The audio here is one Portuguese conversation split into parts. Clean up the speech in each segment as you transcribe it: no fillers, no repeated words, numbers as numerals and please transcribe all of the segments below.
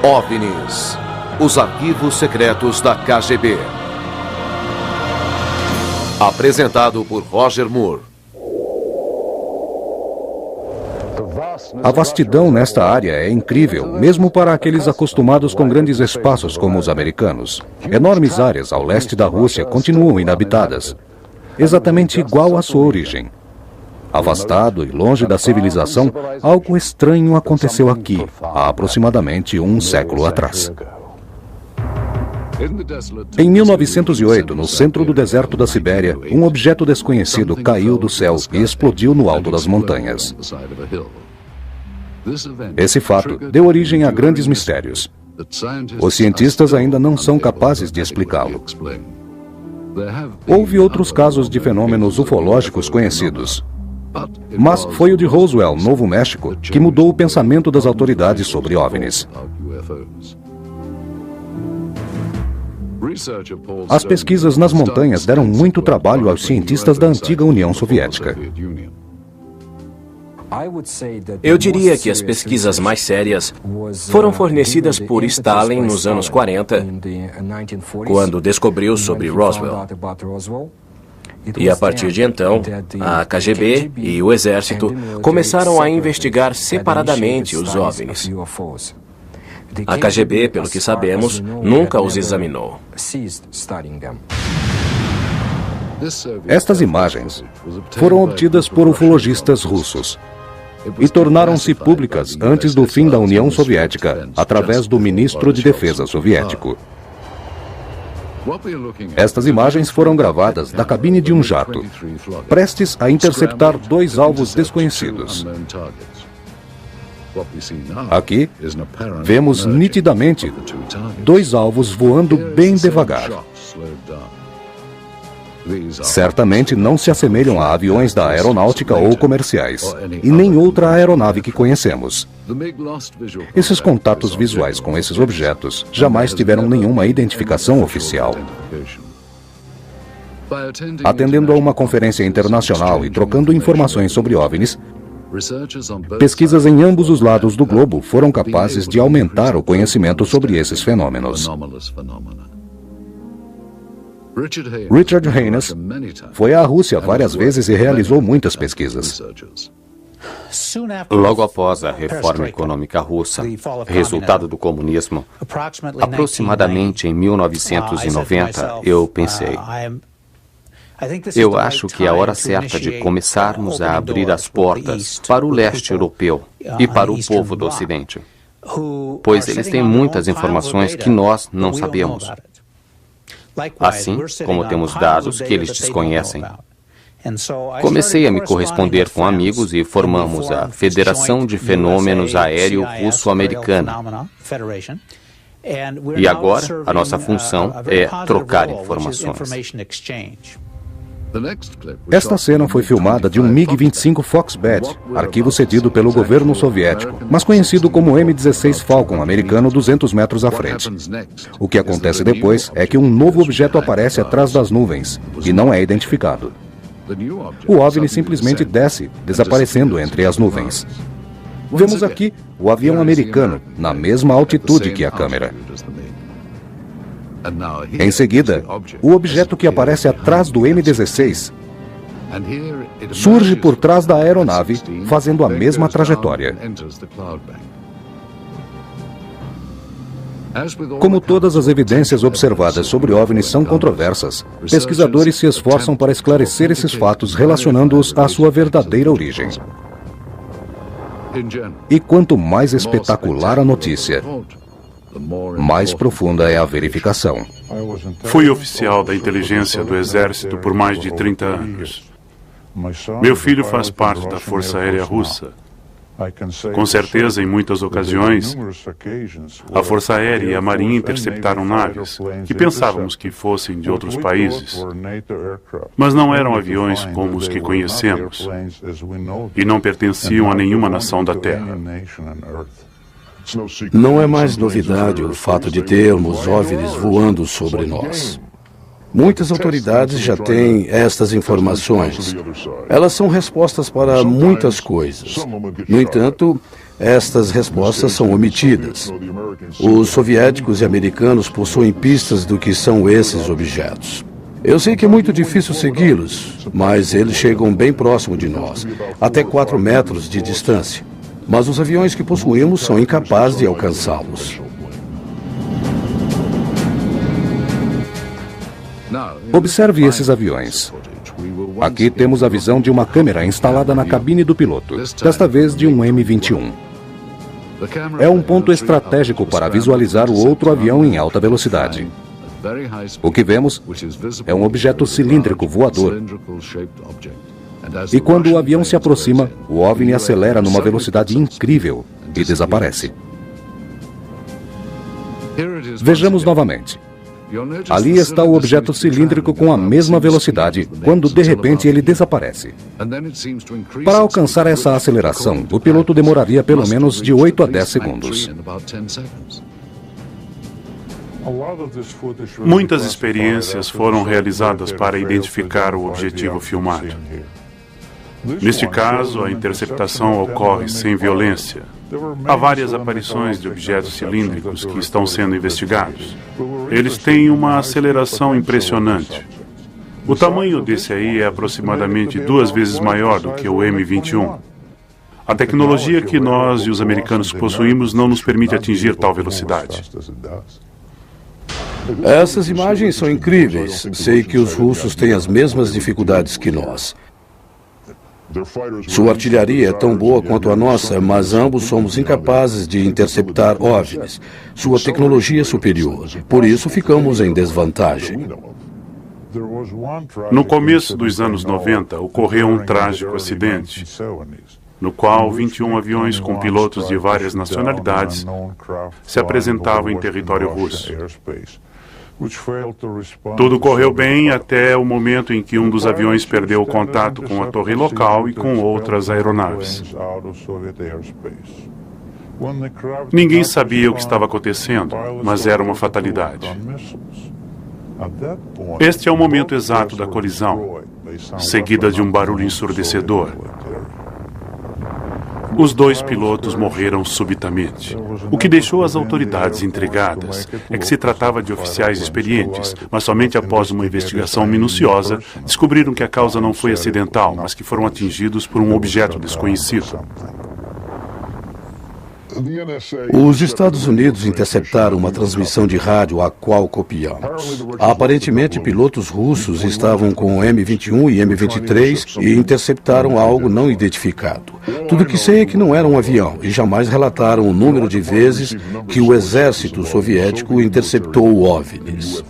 OVNIs, os arquivos secretos da KGB. Apresentado por Roger Moore. A vastidão nesta área é incrível, mesmo para aqueles acostumados com grandes espaços como os americanos. Enormes áreas ao leste da Rússia continuam inabitadas, exatamente igual à sua origem. Afastado e longe da civilização, algo estranho aconteceu aqui, há aproximadamente um século atrás. Em 1908, no centro do deserto da Sibéria, um objeto desconhecido caiu do céu e explodiu no alto das montanhas. Esse fato deu origem a grandes mistérios. Os cientistas ainda não são capazes de explicá-lo. Houve outros casos de fenômenos ufológicos conhecidos. Mas foi o de Roswell, Novo México, que mudou o pensamento das autoridades sobre OVNIs. As pesquisas nas montanhas deram muito trabalho aos cientistas da antiga União Soviética. Eu diria que as pesquisas mais sérias foram fornecidas por Stalin nos anos 40, quando descobriu sobre Roswell. E a partir de então, a KGB e o Exército começaram a investigar separadamente os OVNIs. A KGB, pelo que sabemos, nunca os examinou. Estas imagens foram obtidas por ufologistas russos e tornaram-se públicas antes do fim da União Soviética, através do ministro de Defesa soviético. Estas imagens foram gravadas da cabine de um jato, prestes a interceptar dois alvos desconhecidos. Aqui, vemos nitidamente dois alvos voando bem devagar. Certamente não se assemelham a aviões da aeronáutica ou comerciais, e nem outra aeronave que conhecemos. Esses contatos visuais com esses objetos jamais tiveram nenhuma identificação oficial. Atendendo a uma conferência internacional e trocando informações sobre OVNIs, pesquisas em ambos os lados do globo foram capazes de aumentar o conhecimento sobre esses fenômenos. Richard Haynes foi à Rússia várias vezes e realizou muitas pesquisas. Logo após a reforma econômica russa, resultado do comunismo, aproximadamente em 1990, eu pensei: eu acho que é a hora certa de começarmos a abrir as portas para o leste europeu e para o povo do Ocidente, pois eles têm muitas informações que nós não sabemos, assim como temos dados que eles desconhecem. Comecei a me corresponder com amigos e formamos a Federação de Fenômenos Aéreo Russo-Americana. E agora, a nossa função é trocar informações. Esta cena foi filmada de um MiG-25 Foxbat, arquivo cedido pelo governo soviético, mas conhecido como M-16 Falcon americano 200 metros à frente. O que acontece depois é que um novo objeto aparece atrás das nuvens e não é identificado. O OVNI simplesmente desce, desaparecendo entre as nuvens. Vemos aqui o avião americano, na mesma altitude que a câmera. Em seguida, o objeto que aparece atrás do M-16 surge por trás da aeronave, fazendo a mesma trajetória. Como todas as evidências observadas sobre OVNIs são controversas, pesquisadores se esforçam para esclarecer esses fatos relacionando-os à sua verdadeira origem. E quanto mais espetacular a notícia, mais profunda é a verificação. Fui oficial da inteligência do Exército por mais de 30 anos. Meu filho faz parte da Força Aérea Russa. Com certeza, em muitas ocasiões, a Força Aérea e a Marinha interceptaram naves que pensávamos que fossem de outros países, mas não eram aviões como os que conhecemos e não pertenciam a nenhuma nação da Terra. Não é mais novidade o fato de termos OVNIs voando sobre nós. Muitas autoridades já têm estas informações. Elas são respostas para muitas coisas. No entanto, estas respostas são omitidas. Os soviéticos e americanos possuem pistas do que são esses objetos. Eu sei que é muito difícil segui-los, mas eles chegam bem próximo de nós, até 4 metros de distância. Mas os aviões que possuímos são incapazes de alcançá-los. Observe esses aviões. Aqui temos a visão de uma câmera instalada na cabine do piloto, desta vez de um M-21. É um ponto estratégico para visualizar o outro avião em alta velocidade. O que vemos é um objeto cilíndrico voador. E quando o avião se aproxima, o OVNI acelera numa velocidade incrível e desaparece. Vejamos novamente. Ali está o objeto cilíndrico com a mesma velocidade, quando de repente ele desaparece. Para alcançar essa aceleração, o piloto demoraria pelo menos de 8 a 10 segundos. Muitas experiências foram realizadas para identificar o objetivo filmado. Neste caso, a interceptação ocorre sem violência. Há várias aparições de objetos cilíndricos que estão sendo investigados. Eles têm uma aceleração impressionante. O tamanho desse aí é aproximadamente 2 vezes maior do que o M-21. A tecnologia que nós e os americanos possuímos não nos permite atingir tal velocidade. Essas imagens são incríveis. Sei que os russos têm as mesmas dificuldades que nós. Sua artilharia é tão boa quanto a nossa, mas ambos somos incapazes de interceptar OVNIs. Sua tecnologia é superior. Por isso ficamos em desvantagem. No começo dos anos 90, ocorreu um trágico acidente, no qual 21 aviões com pilotos de várias nacionalidades se apresentavam em território russo. Tudo correu bem até o momento em que um dos aviões perdeu o contato com a torre local e com outras aeronaves. Ninguém sabia o que estava acontecendo, mas era uma fatalidade. Este é o momento exato da colisão, seguida de um barulho ensurdecedor. Os 2 pilotos morreram subitamente. O que deixou as autoridades intrigadas é que se tratava de oficiais experientes, mas somente após uma investigação minuciosa descobriram que a causa não foi acidental, mas que foram atingidos por um objeto desconhecido. Os Estados Unidos interceptaram uma transmissão de rádio a qual copiamos. Aparentemente, pilotos russos estavam com M-21 e M-23 e interceptaram algo não identificado. Tudo que sei é que não era um avião e jamais relataram o número de vezes que o exército soviético interceptou OVNIs.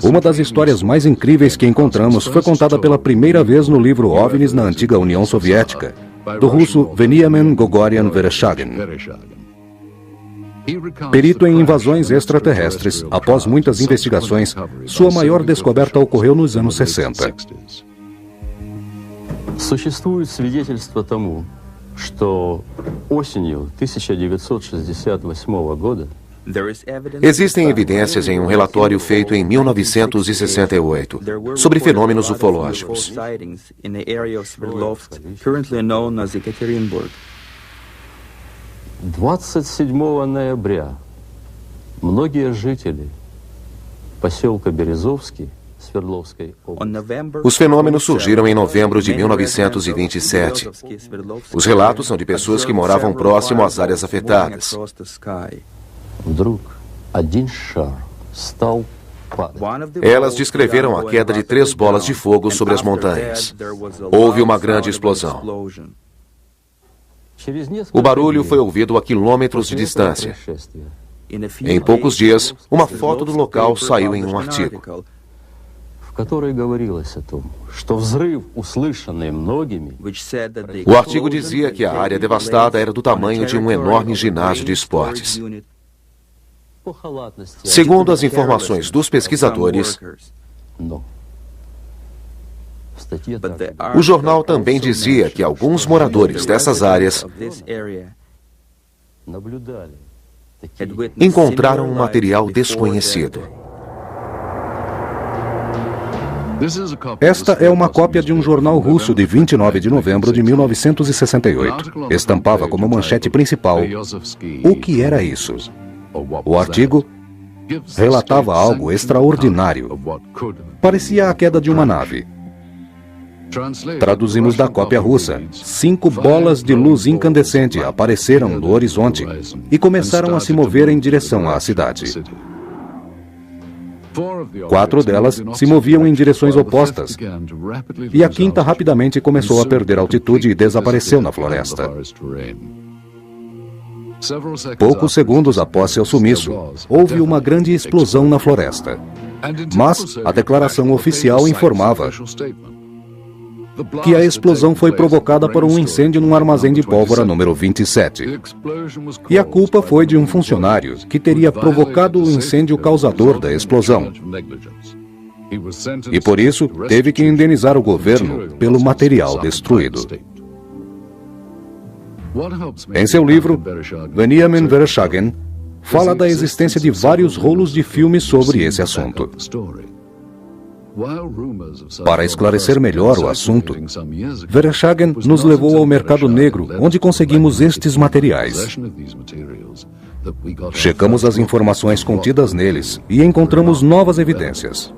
Uma das histórias mais incríveis que encontramos foi contada pela primeira vez no livro OVNIs na antiga União Soviética, do russo Veniamin Gogorian Vereshchagin. Perito em invasões extraterrestres, após muitas investigações, sua maior descoberta ocorreu nos anos 60. Существует свидетельство тому, что осенью 1968 года Existem evidências em um relatório feito em 1968 sobre fenômenos ufológicos. 27 ноября многие жители поселка Березовский Свердловской области. Os fenômenos surgiram em novembro de 1927. Os relatos são de pessoas que moravam próximo às áreas afetadas. Вдруг один шар стал падать. Elas descreveram a queda de 3 bolas de fogo sobre as montanhas. Houve uma grande explosão. O barulho foi ouvido a quilômetros de distância. Em poucos dias, uma foto do local saiu em um artigo. В которой говорилось о том, что взрыв, услышанный многими, O artigo dizia que a área devastada era do tamanho de um enorme ginásio de esportes. Segundo as informações dos pesquisadores, o jornal também dizia que alguns moradores dessas áreas encontraram um material desconhecido. Esta é uma cópia de um jornal russo de 29 de novembro de 1968. Estampava como manchete principal: o que era isso? O artigo relatava algo extraordinário. Parecia a queda de uma nave. Traduzimos da cópia russa: 5 bolas de luz incandescente apareceram no horizonte e começaram a se mover em direção à cidade. 4 delas se moviam em direções opostas, e a quinta rapidamente começou a perder altitude e desapareceu na floresta. Poucos segundos após seu sumiço, houve uma grande explosão na floresta. Mas a declaração oficial informava que a explosão foi provocada por um incêndio num armazém de pólvora número 27. E a culpa foi de um funcionário que teria provocado o incêndio causador da explosão. E por isso, teve que indenizar o governo pelo material destruído. Em seu livro, Benjamin Vereshchagin fala da existência de vários rolos de filmes sobre esse assunto. Para esclarecer melhor o assunto, Vereshchagin nos levou ao mercado negro, onde conseguimos estes materiais. Checamos as informações contidas neles e encontramos novas evidências.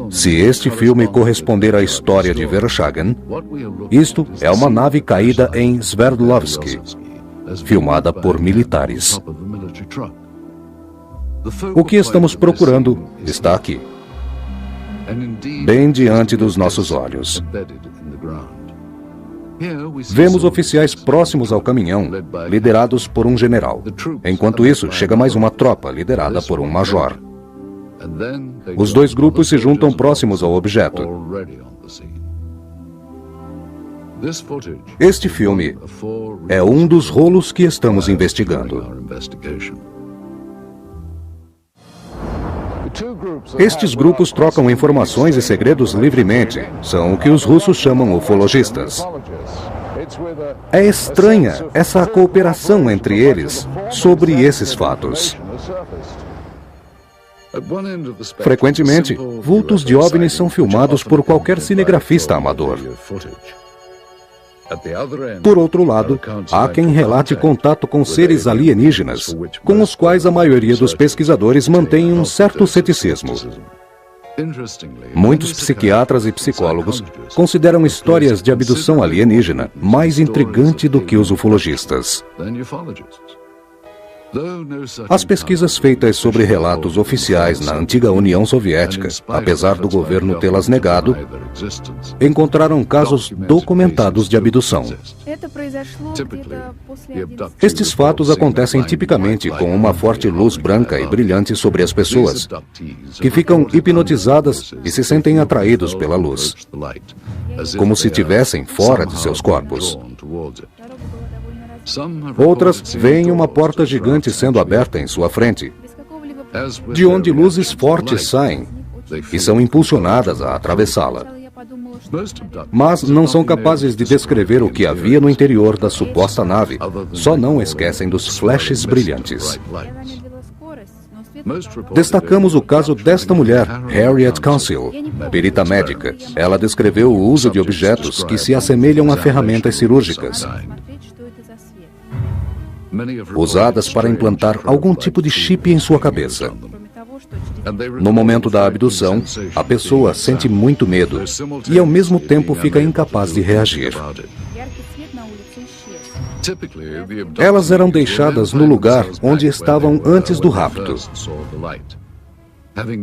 Se este filme corresponder à história de Vereshchagin, isto é uma nave caída em Sverdlovsk, filmada por militares. O que estamos procurando está aqui, bem diante dos nossos olhos. Vemos oficiais próximos ao caminhão, liderados por um general. Enquanto isso, chega mais uma tropa, liderada por um major. Os 2 grupos se juntam próximos ao objeto. Este filme é um dos rolos que estamos investigando. Estes grupos trocam informações e segredos livremente. São o que os russos chamam ufologistas. É estranha essa cooperação entre eles sobre esses fatos. Frequentemente, vultos de OVNIs são filmados por qualquer cinegrafista amador. Por outro lado, há quem relate contato com seres alienígenas, com os quais a maioria dos pesquisadores mantém um certo ceticismo. Muitos psiquiatras e psicólogos consideram histórias de abdução alienígena mais intrigante do que os ufologistas. As pesquisas feitas sobre relatos oficiais na antiga União Soviética, apesar do governo tê-las negado, encontraram casos documentados de abdução. Estes fatos acontecem tipicamente com uma forte luz branca e brilhante sobre as pessoas, que ficam hipnotizadas e se sentem atraídos pela luz, como se estivessem fora de seus corpos. Outras veem uma porta gigante sendo aberta em sua frente, de onde luzes fortes saem e são impulsionadas a atravessá-la. Mas não são capazes de descrever o que havia no interior da suposta nave, só não esquecem dos flashes brilhantes. Destacamos o caso desta mulher, Harriet Council, perita médica. Ela descreveu o uso de objetos que se assemelham a ferramentas cirúrgicas, usadas para implantar algum tipo de chip em sua cabeça. No momento da abdução, a pessoa sente muito medo e ao mesmo tempo fica incapaz de reagir. Elas eram deixadas no lugar onde estavam antes do rapto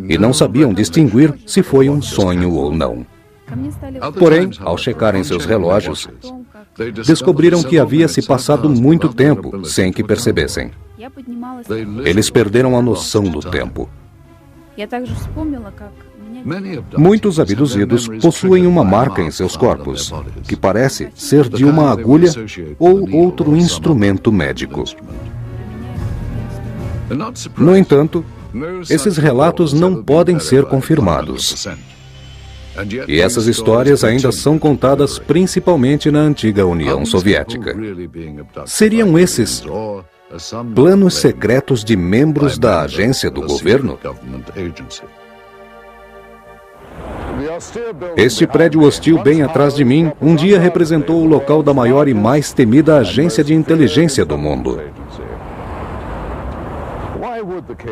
e não sabiam distinguir se foi um sonho ou não. Porém, ao checarem seus relógios, descobriram que havia se passado muito tempo sem que percebessem. Eles perderam a noção do tempo. Muitos abduzidos possuem uma marca em seus corpos, que parece ser de uma agulha ou outro instrumento médico. No entanto, esses relatos não podem ser confirmados. E essas histórias ainda são contadas principalmente na antiga União Soviética. Seriam esses planos secretos de membros da agência do governo? Este prédio hostil bem atrás de mim, um dia representou o local da maior e mais temida agência de inteligência do mundo.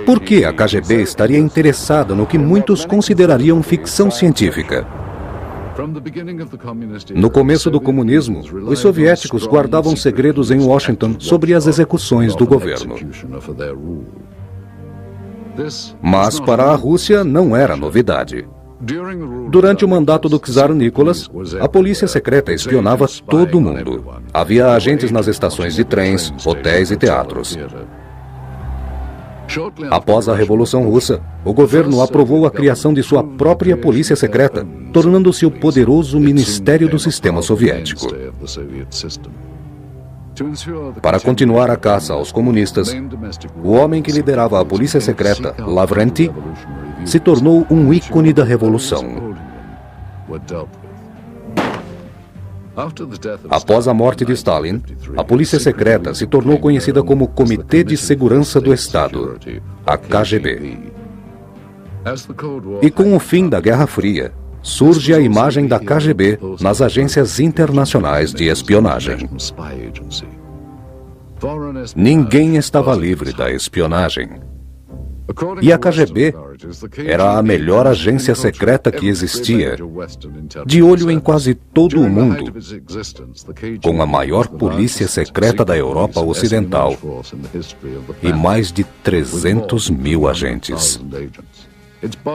Por que a KGB estaria interessada no que muitos considerariam ficção científica? No começo do comunismo, os soviéticos guardavam segredos em Washington sobre as execuções do governo. Mas para a Rússia não era novidade. Durante o mandato do czar Nicholas, a polícia secreta espionava todo mundo. Havia agentes nas estações de trens, hotéis e teatros. Após a Revolução Russa, o governo aprovou a criação de sua própria polícia secreta, tornando-se o poderoso Ministério do Sistema Soviético. Para continuar a caça aos comunistas, o homem que liderava a polícia secreta, Lavrenti, se tornou um ícone da Revolução. Após a morte de Stalin, a polícia secreta se tornou conhecida como Comitê de Segurança do Estado, a KGB. E com o fim da Guerra Fria, surge a imagem da KGB nas agências internacionais de espionagem. Ninguém estava livre da espionagem. E a KGB era a melhor agência secreta que existia, de olho em quase todo o mundo, com a maior polícia secreta da Europa Ocidental e mais de 300 mil agentes.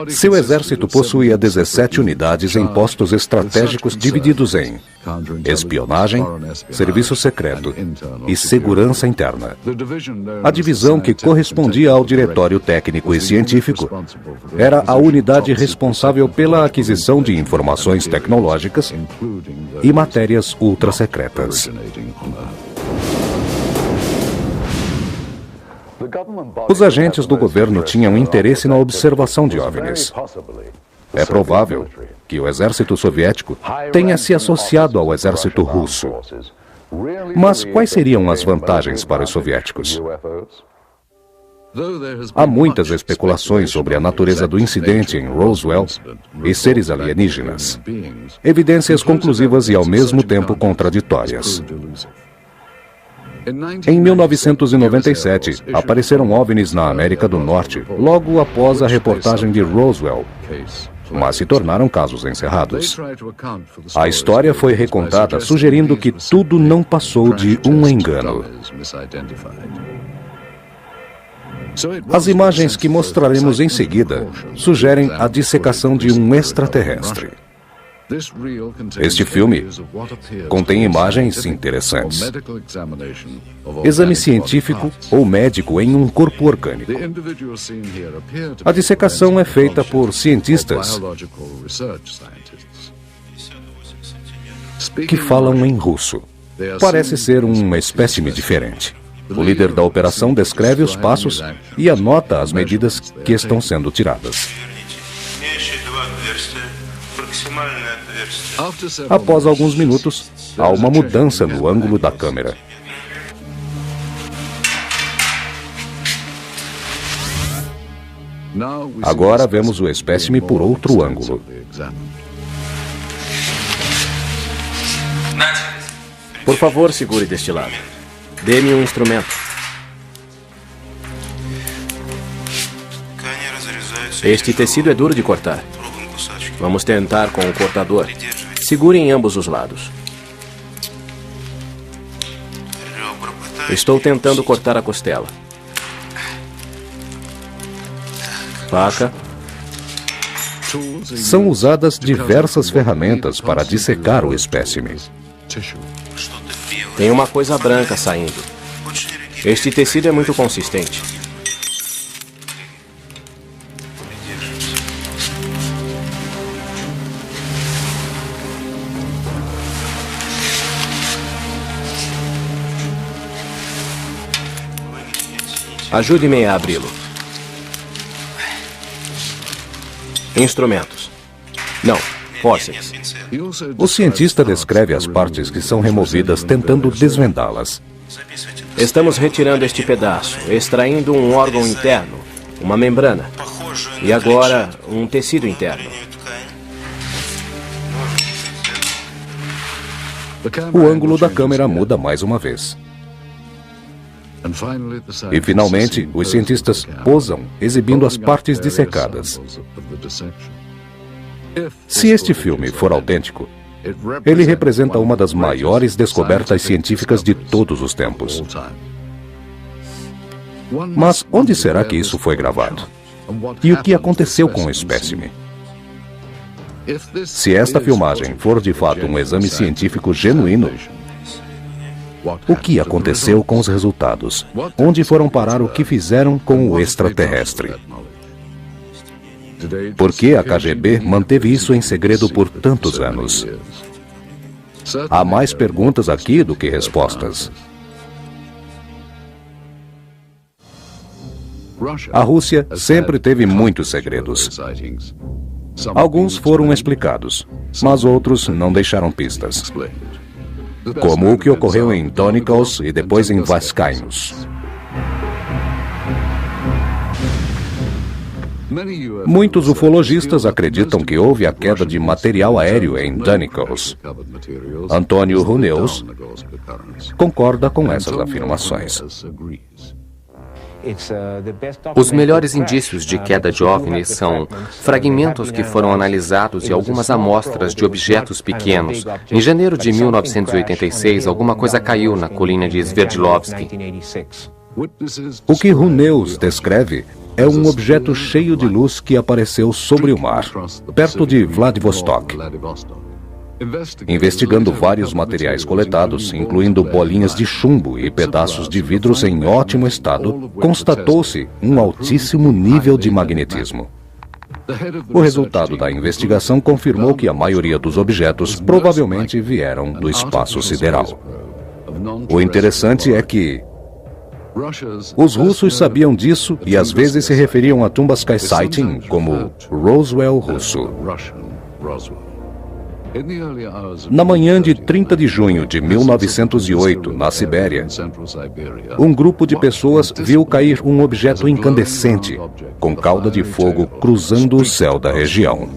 Seu exército possuía 17 unidades em postos estratégicos divididos em espionagem, serviço secreto e segurança interna. A divisão que correspondia ao Diretório Técnico e Científico era a unidade responsável pela aquisição de informações tecnológicas e matérias ultrasecretas. Os agentes do governo tinham interesse na observação de OVNIs. É provável que o exército soviético tenha se associado ao exército russo. Mas quais seriam as vantagens para os soviéticos? Há muitas especulações sobre a natureza do incidente em Roswell e seres alienígenas. Evidências conclusivas e ao mesmo tempo contraditórias. Em 1997, apareceram OVNIs na América do Norte, logo após a reportagem de Roswell, mas se tornaram casos encerrados. A história foi recontada sugerindo que tudo não passou de um engano. As imagens que mostraremos em seguida sugerem a dissecação de um extraterrestre. Este filme contém imagens interessantes. Exame científico ou médico em um corpo orgânico. A dissecação é feita por cientistas que falam em russo. Parece ser um espécime diferente. O líder da operação descreve os passos e anota as medidas que estão sendo tiradas. Após alguns minutos, há uma mudança no ângulo da câmera. Agora vemos o espécime por outro ângulo. Por favor, segure deste lado. Dê-me um instrumento. Este tecido é duro de cortar. Vamos tentar com o cortador. Segure em ambos os lados. Estou tentando cortar a costela. Faca. São usadas diversas ferramentas para dissecar o espécime. Tem uma coisa branca saindo. Este tecido é muito consistente. Ajude-me a abri-lo. Instrumentos. Não, fósseis. O cientista descreve as partes que são removidas tentando desvendá-las. Estamos retirando este pedaço, extraindo um órgão interno, uma membrana. E agora, um tecido interno. O ângulo da câmera muda mais uma vez. E, finalmente, os cientistas posam, exibindo as partes dissecadas. Se este filme for autêntico, ele representa uma das maiores descobertas científicas de todos os tempos. Mas onde será que isso foi gravado? E o que aconteceu com o espécime? Se esta filmagem for de fato um exame científico genuíno, o que aconteceu com os resultados? Onde foram parar o que fizeram com o extraterrestre? Por que a KGB manteve isso em segredo por tantos anos? Há mais perguntas aqui do que respostas. A Rússia sempre teve muitos segredos. Alguns foram explicados, mas outros não deixaram pistas. Como o que ocorreu em Donikos e depois em Vascaínos. Muitos ufologistas acreditam que houve a queda de material aéreo em Donikos. Antônio Huneus concorda com essas afirmações. Os melhores indícios de queda de OVNIs são fragmentos que foram analisados e algumas amostras de objetos pequenos. Em janeiro de 1986, alguma coisa caiu na colina de Sverdlovsky. O que Huneus descreve é um objeto cheio de luz que apareceu sobre o mar, perto de Vladivostok. Investigando vários materiais coletados, incluindo bolinhas de chumbo e pedaços de vidros em ótimo estado, constatou-se um altíssimo nível de magnetismo. O resultado da investigação confirmou que a maioria dos objetos provavelmente vieram do espaço sideral. O interessante é que os russos sabiam disso e às vezes se referiam a Tumbaskaya Sighting como Roswell russo. Na manhã de 30 de junho de 1908, na Sibéria, um grupo de pessoas viu cair um objeto incandescente, com cauda de fogo cruzando o céu da região.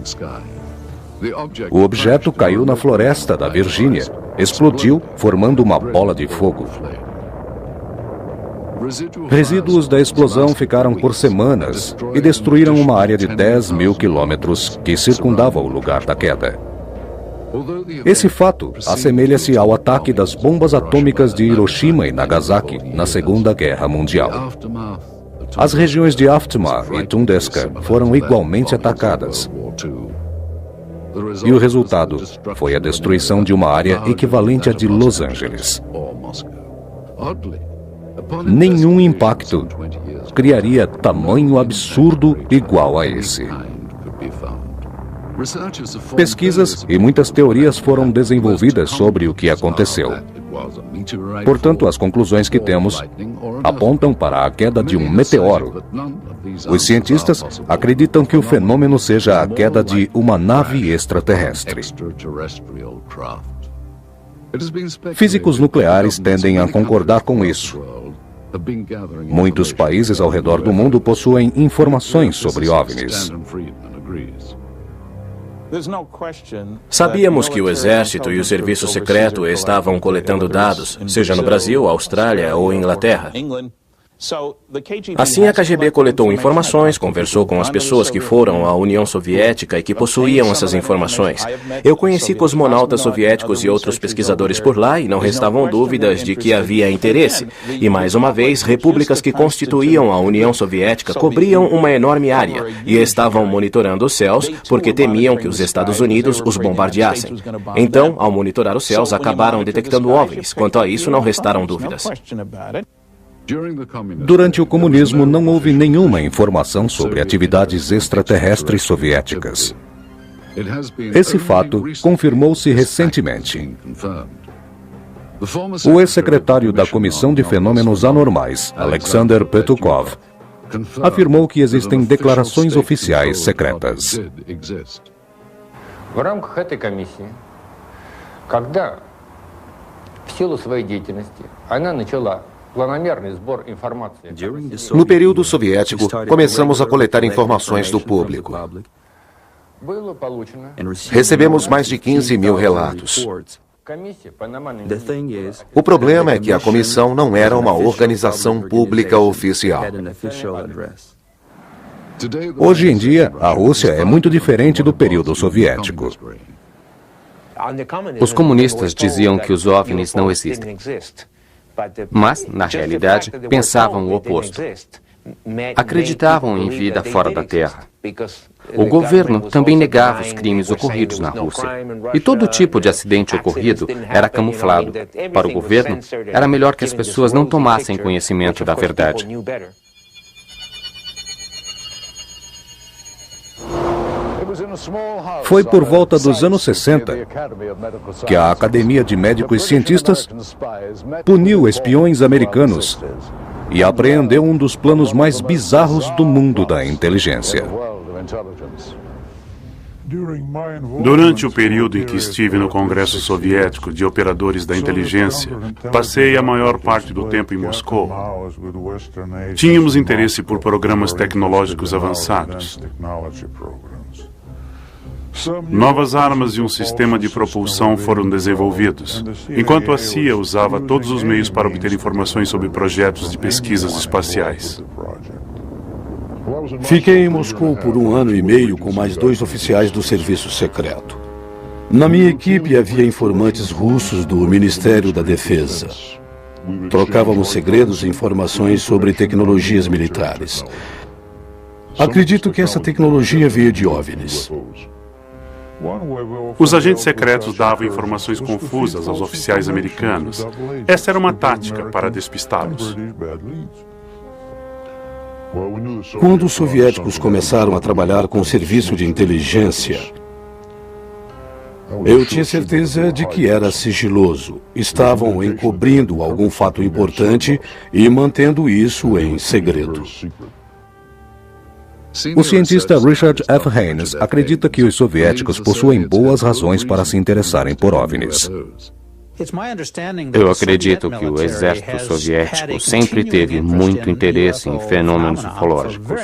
O objeto caiu na floresta da Virgínia, explodiu, formando uma bola de fogo. Resíduos da explosão ficaram por semanas e destruíram uma área de 10 mil quilômetros que circundava o lugar da queda. Esse fato assemelha-se ao ataque das bombas atômicas de Hiroshima e Nagasaki na Segunda Guerra Mundial. As regiões de Aftemar e Tunguska foram igualmente atacadas. E o resultado foi a destruição de uma área equivalente à de Los Angeles. Nenhum impacto criaria tamanho absurdo igual a esse. Pesquisas e muitas teorias foram desenvolvidas sobre o que aconteceu. Portanto, as conclusões que temos apontam para a queda de um meteoro. Os cientistas acreditam que o fenômeno seja a queda de uma nave extraterrestre. Físicos nucleares tendem a concordar com isso. Muitos países ao redor do mundo possuem informações sobre OVNIs. Sabíamos que o Exército e o Serviço Secreto estavam coletando dados, seja no Brasil, Austrália ou Inglaterra. Assim, a KGB coletou informações, conversou com as pessoas que foram à União Soviética e que possuíam essas informações. Eu conheci cosmonautas soviéticos e outros pesquisadores por lá e não restavam dúvidas de que havia interesse. E, mais uma vez, repúblicas que constituíam a União Soviética cobriam uma enorme área e estavam monitorando os céus porque temiam que os Estados Unidos os bombardeassem. Então, ao monitorar os céus, acabaram detectando OVNIs. Quanto a isso, não restaram dúvidas. Durante o comunismo, não houve nenhuma informação sobre atividades extraterrestres soviéticas. Esse fato confirmou-se recentemente. O ex-secretário da Comissão de Fenômenos Anormais, Alexander Petukov, afirmou que existem declarações oficiais secretas. В рамках этой комиссии, когда в силу своей деятельности она начала No período soviético, começamos a coletar informações do público. Recebemos mais de 15 mil relatos. O problema é que a comissão não era uma organização pública oficial. Hoje em dia, a Rússia é muito diferente do período soviético. Os comunistas diziam que os OVNIs não existem. Mas, na realidade, pensavam o oposto. Acreditavam em vida fora da Terra. O governo também negava os crimes ocorridos na Rússia. E todo tipo de acidente ocorrido era camuflado. Para o governo, era melhor que as pessoas não tomassem conhecimento da verdade. Foi por volta dos anos 60 que a Academia de Médicos e Cientistas puniu espiões americanos e apreendeu um dos planos mais bizarros do mundo da inteligência. Durante o período em que estive no Congresso Soviético de Operadores da Inteligência, passei a maior parte do tempo em Moscou. Tínhamos interesse por programas tecnológicos avançados. Novas armas e um sistema de propulsão foram desenvolvidos, enquanto a CIA usava todos os meios para obter informações sobre projetos de pesquisas espaciais. Fiquei em Moscou por 1 ano e meio com mais 2 oficiais do serviço secreto. Na minha equipe havia informantes russos do Ministério da Defesa. Trocávamos segredos e informações sobre tecnologias militares. Acredito que essa tecnologia veio de OVNIs. Os agentes secretos davam informações confusas aos oficiais americanos. Essa era uma tática para despistá-los. Quando os soviéticos começaram a trabalhar com o serviço de inteligência, eu tinha certeza de que era sigiloso. Estavam encobrindo algum fato importante e mantendo isso em segredo. O cientista Richard F. Haynes acredita que os soviéticos possuem boas razões para se interessarem por OVNIs. Eu acredito que o exército soviético sempre teve muito interesse em fenômenos ufológicos.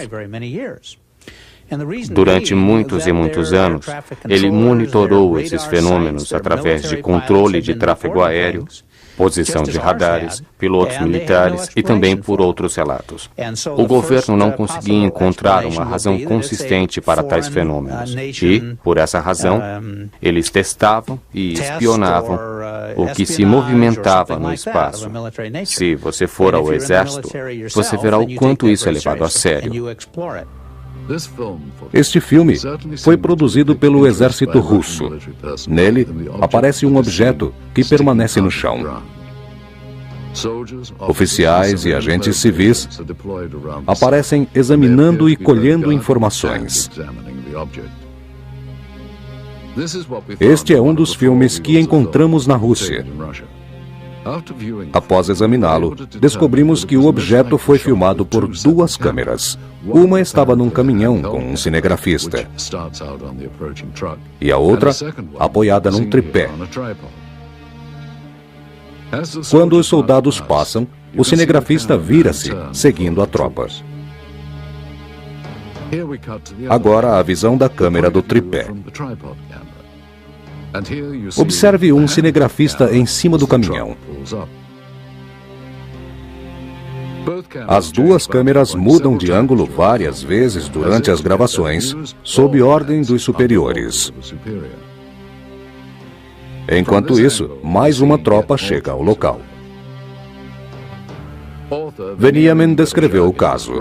Durante muitos e muitos anos, ele monitorou esses fenômenos através de controle de tráfego aéreo, posição de radares, pilotos militares e também por outros relatos. O governo não conseguia encontrar uma razão consistente para tais fenômenos e, por essa razão, eles testavam e espionavam o que se movimentava no espaço. Se você for ao exército, você verá o quanto isso é levado a sério. Este filme foi produzido pelo exército russo. Nele, aparece um objeto que permanece no chão. Oficiais e agentes civis aparecem examinando e colhendo informações. Este é um dos filmes que encontramos na Rússia. Após examiná-lo, descobrimos que o objeto foi filmado por 2 câmeras. Uma estava num caminhão com um cinegrafista e a outra apoiada num tripé. Quando os soldados passam, o cinegrafista vira-se, seguindo a tropa. Agora a visão da câmera do tripé. Observe um cinegrafista em cima do caminhão. As 2 câmeras mudam de ângulo várias vezes durante as gravações, sob ordem dos superiores. Enquanto isso, mais uma tropa chega ao local. Veniamin descreveu o caso.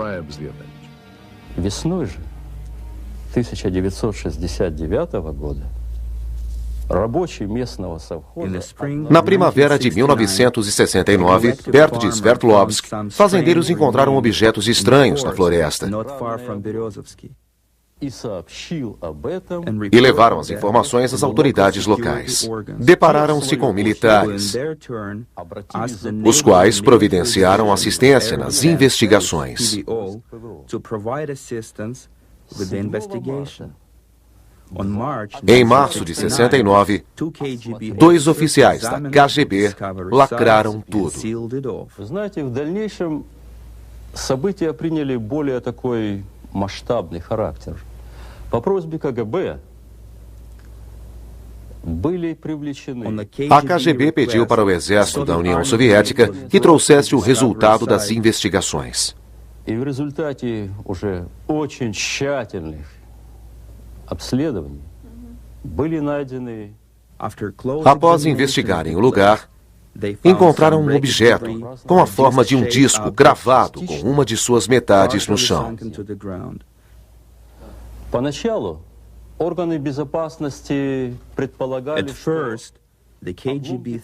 Весной же 1969 года Na primavera de 1969, perto de Sverdlovsk, fazendeiros encontraram objetos estranhos na floresta e levaram as informações às autoridades locais. Depararam-se com militares, os quais providenciaram assistência nas investigações. Em março de 69, 2 oficiais da KGB lacraram tudo. Знаете, в дальнейшем события приняли более такой масштабный характер. По просьбе КГБ A KGB pediu para o exército da União Soviética que trouxesse o resultado das investigações. Após investigarem o lugar, encontraram um objeto com a forma de um disco gravado com uma de suas metades no chão.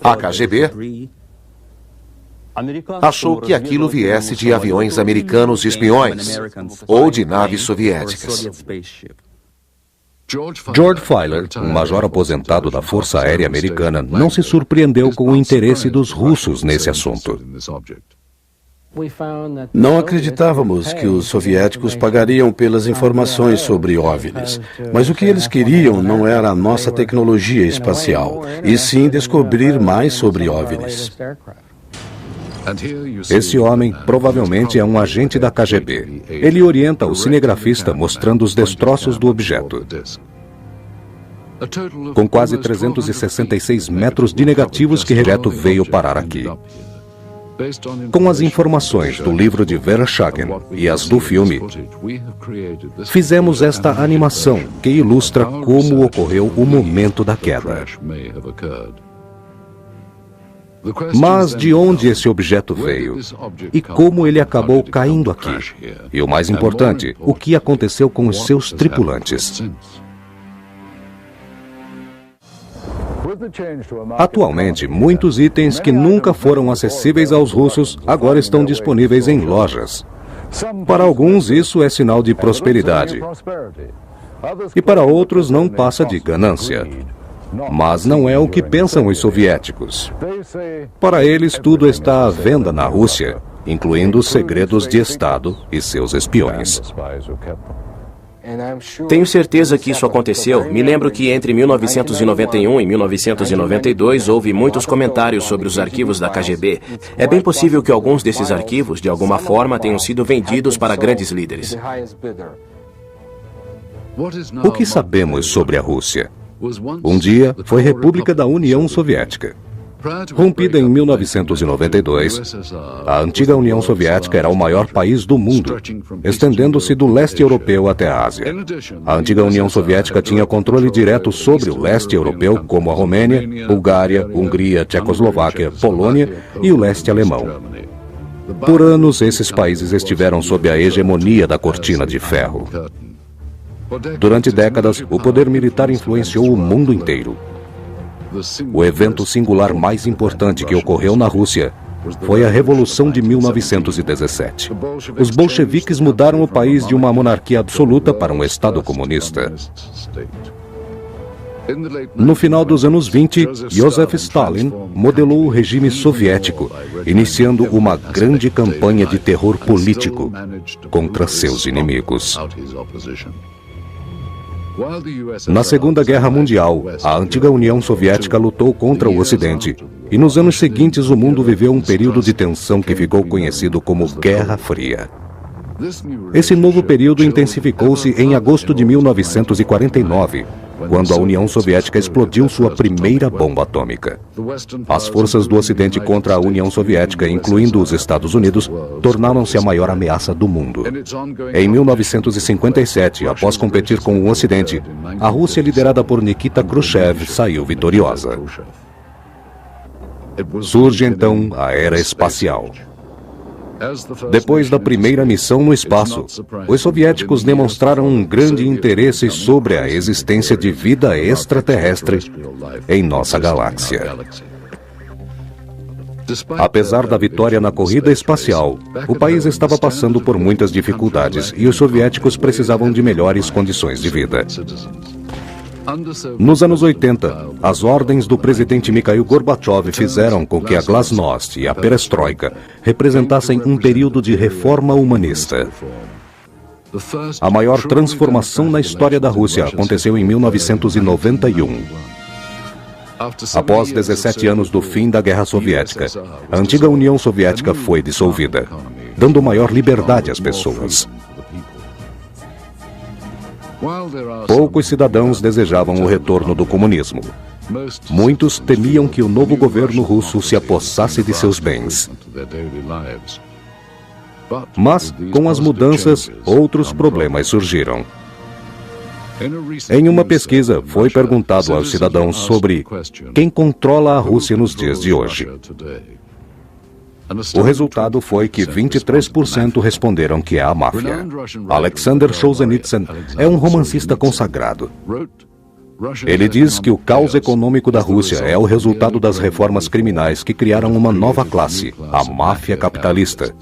A KGB achou que aquilo viesse de aviões americanos espiões ou de naves soviéticas. George Filer, um major aposentado da Força Aérea Americana, não se surpreendeu com o interesse dos russos nesse assunto. Não acreditávamos que os soviéticos pagariam pelas informações sobre OVNIs, mas o que eles queriam não era a nossa tecnologia espacial, e sim descobrir mais sobre OVNIs. Esse homem provavelmente é um agente da KGB. Ele orienta o cinegrafista mostrando os destroços do objeto. Com quase 366 metros de negativos que o objeto veio parar aqui. Com as informações do livro de Vereshchagin e as do filme, fizemos esta animação que ilustra como ocorreu o momento da queda. Mas de onde esse objeto veio? E como ele acabou caindo aqui? E o mais importante, o que aconteceu com os seus tripulantes? Atualmente, muitos itens que nunca foram acessíveis aos russos agora estão disponíveis em lojas. Para alguns, isso é sinal de prosperidade. E para outros, não passa de ganância. Mas não é o que pensam os soviéticos. Para eles, tudo está à venda na Rússia, incluindo os segredos de Estado e seus espiões. Tenho certeza que isso aconteceu. Me lembro que entre 1991 e 1992 houve muitos comentários sobre os arquivos da KGB. É bem possível que alguns desses arquivos, de alguma forma, tenham sido vendidos para grandes líderes. O que sabemos sobre a Rússia? Um dia foi República da União Soviética. Rompida em 1992, a antiga União Soviética era o maior país do mundo, estendendo-se do leste europeu até a Ásia. A antiga União Soviética tinha controle direto sobre o leste europeu, como a Romênia, Bulgária, Hungria, Tchecoslováquia, Polônia e o leste alemão. Por anos, esses países estiveram sob a hegemonia da cortina de ferro. Durante décadas, o poder militar influenciou o mundo inteiro. O evento singular mais importante que ocorreu na Rússia foi a Revolução de 1917. Os bolcheviques mudaram o país de uma monarquia absoluta para um Estado comunista. No final dos anos 20, Joseph Stalin modelou o regime soviético, iniciando uma grande campanha de terror político contra seus inimigos. Na Segunda Guerra Mundial, a antiga União Soviética lutou contra o Ocidente, e nos anos seguintes o mundo viveu um período de tensão que ficou conhecido como Guerra Fria. Esse novo período intensificou-se em agosto de 1949, quando a União Soviética explodiu sua primeira bomba atômica. As forças do Ocidente contra a União Soviética, incluindo os Estados Unidos, tornaram-se a maior ameaça do mundo. Em 1957, após competir com o Ocidente, a Rússia, liderada por Nikita Khrushchev, saiu vitoriosa. Surge então a Era Espacial. Depois da primeira missão no espaço, os soviéticos demonstraram um grande interesse sobre a existência de vida extraterrestre em nossa galáxia. Apesar da vitória na corrida espacial, o país estava passando por muitas dificuldades e os soviéticos precisavam de melhores condições de vida. Nos anos 80, as ordens do presidente Mikhail Gorbachev fizeram com que a Glasnost e a Perestroika representassem um período de reforma humanista. A maior transformação na história da Rússia aconteceu em 1991. Após 17 anos do fim da Guerra Soviética, a antiga União Soviética foi dissolvida, dando maior liberdade às pessoas. Poucos cidadãos desejavam o retorno do comunismo. Muitos temiam que o novo governo russo se apossasse de seus bens. Mas, com as mudanças, outros problemas surgiram. Em uma pesquisa, foi perguntado aos cidadãos sobre quem controla a Rússia nos dias de hoje. O resultado foi que 23% responderam que é a máfia. Alexander Solzhenitsyn é um romancista consagrado. Ele diz que o caos econômico da Rússia é o resultado das reformas criminais que criaram uma nova classe, a máfia capitalista.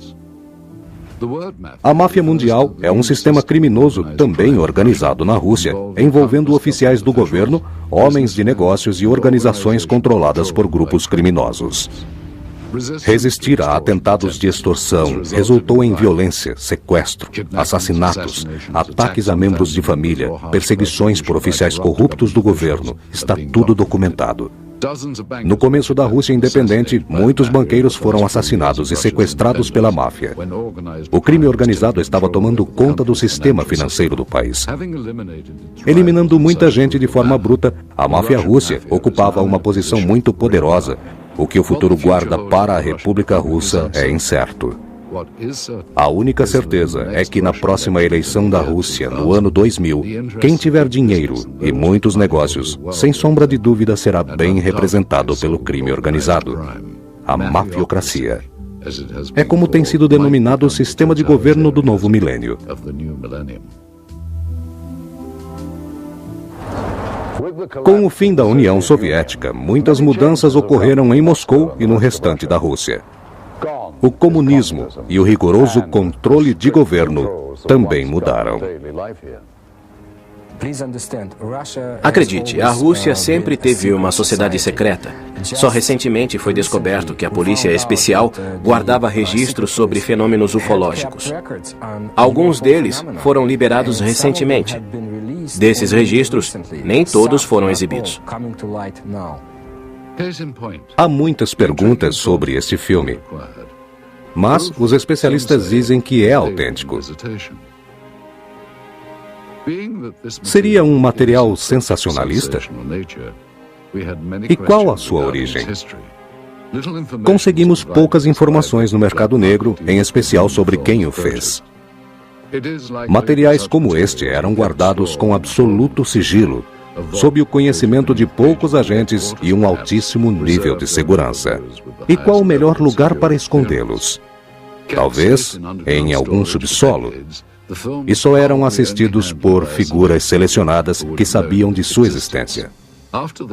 A máfia mundial é um sistema criminoso também organizado na Rússia, envolvendo oficiais do governo, homens de negócios e organizações controladas por grupos criminosos. Resistir a atentados de extorsão resultou em violência, sequestro, assassinatos, ataques a membros de família, perseguições por oficiais corruptos do governo. Está tudo documentado. No começo da Rússia independente, muitos banqueiros foram assassinados e sequestrados pela máfia. O crime organizado estava tomando conta do sistema financeiro do país. Eliminando muita gente de forma bruta, a máfia russa ocupava uma posição muito poderosa. O que o futuro guarda para a República Russa é incerto. A única certeza é que na próxima eleição da Rússia, no ano 2000, quem tiver dinheiro e muitos negócios, sem sombra de dúvida será bem representado pelo crime organizado, a mafiocracia. É como tem sido denominado o sistema de governo do novo milênio. Com o fim da União Soviética, muitas mudanças ocorreram em Moscou e no restante da Rússia. O comunismo e o rigoroso controle de governo também mudaram. Acredite, a Rússia sempre teve uma sociedade secreta. Só recentemente foi descoberto que a polícia especial guardava registros sobre fenômenos ufológicos. Alguns deles foram liberados recentemente. Desses registros, nem todos foram exibidos. Há muitas perguntas sobre este filme, mas os especialistas dizem que é autêntico. Seria um material sensacionalista? E qual a sua origem? Conseguimos poucas informações no mercado negro, em especial sobre quem o fez. Materiais como este eram guardados com absoluto sigilo, sob o conhecimento de poucos agentes e um altíssimo nível de segurança. E qual o melhor lugar para escondê-los? Talvez em algum subsolo. E só eram assistidos por figuras selecionadas que sabiam de sua existência.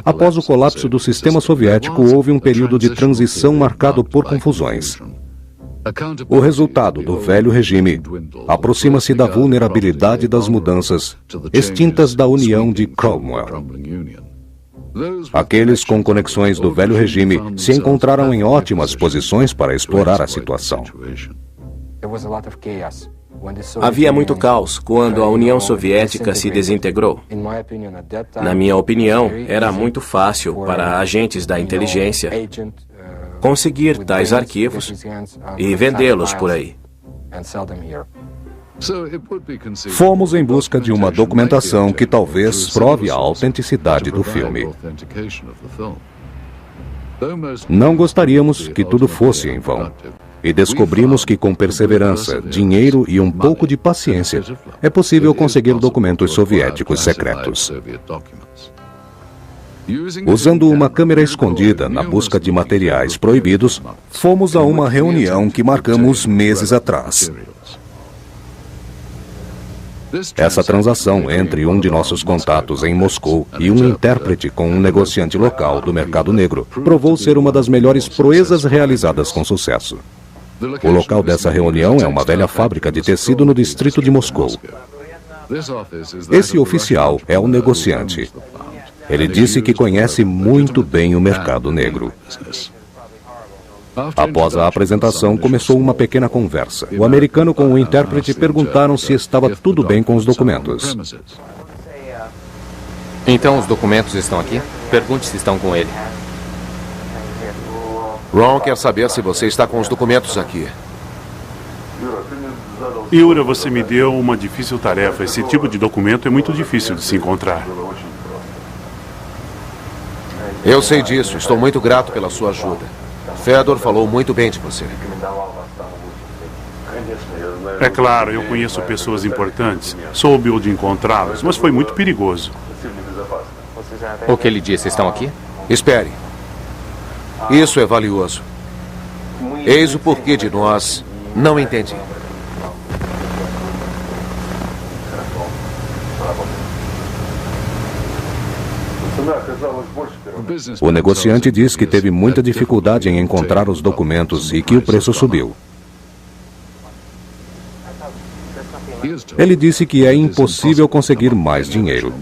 Após o colapso do sistema soviético, houve um período de transição marcado por confusões. O resultado do velho regime aproxima-se da vulnerabilidade das mudanças extintas da União de Cromwell. Aqueles com conexões do velho regime se encontraram em ótimas posições para explorar a situação. Havia muito caos quando a União Soviética se desintegrou. Na minha opinião, era muito fácil para agentes da inteligência conseguir tais arquivos e vendê-los por aí. Fomos em busca de uma documentação que talvez prove a autenticidade do filme. Não gostaríamos que tudo fosse em vão. E descobrimos que com perseverança, dinheiro e um pouco de paciência, é possível conseguir documentos soviéticos secretos. Usando uma câmera escondida na busca de materiais proibidos, fomos a uma reunião que marcamos meses atrás. Essa transação entre um de nossos contatos em Moscou e um intérprete com um negociante local do mercado negro provou ser uma das melhores proezas realizadas com sucesso. O local dessa reunião é uma velha fábrica de tecido no distrito de Moscou. Esse oficial é o negociante. Ele disse que conhece muito bem o mercado negro. Após a apresentação, começou uma pequena conversa. O americano com o intérprete perguntaram se estava tudo bem com os documentos. Então os documentos estão aqui? Pergunte se estão com ele. Ron quer saber se você está com os documentos aqui. Yura, você me deu uma difícil tarefa. Esse tipo de documento é muito difícil de se encontrar. Eu sei disso. Estou muito grato pela sua ajuda. Fedor falou muito bem de você. É claro, eu conheço pessoas importantes. Soube onde encontrá-las, mas foi muito perigoso. O que ele disse? Estão aqui? Espere. Isso é valioso. Eis o porquê de nós não entendi. O negociante diz que teve muita dificuldade em encontrar os documentos e que o preço subiu. Ele disse que é impossível conseguir mais dinheiro.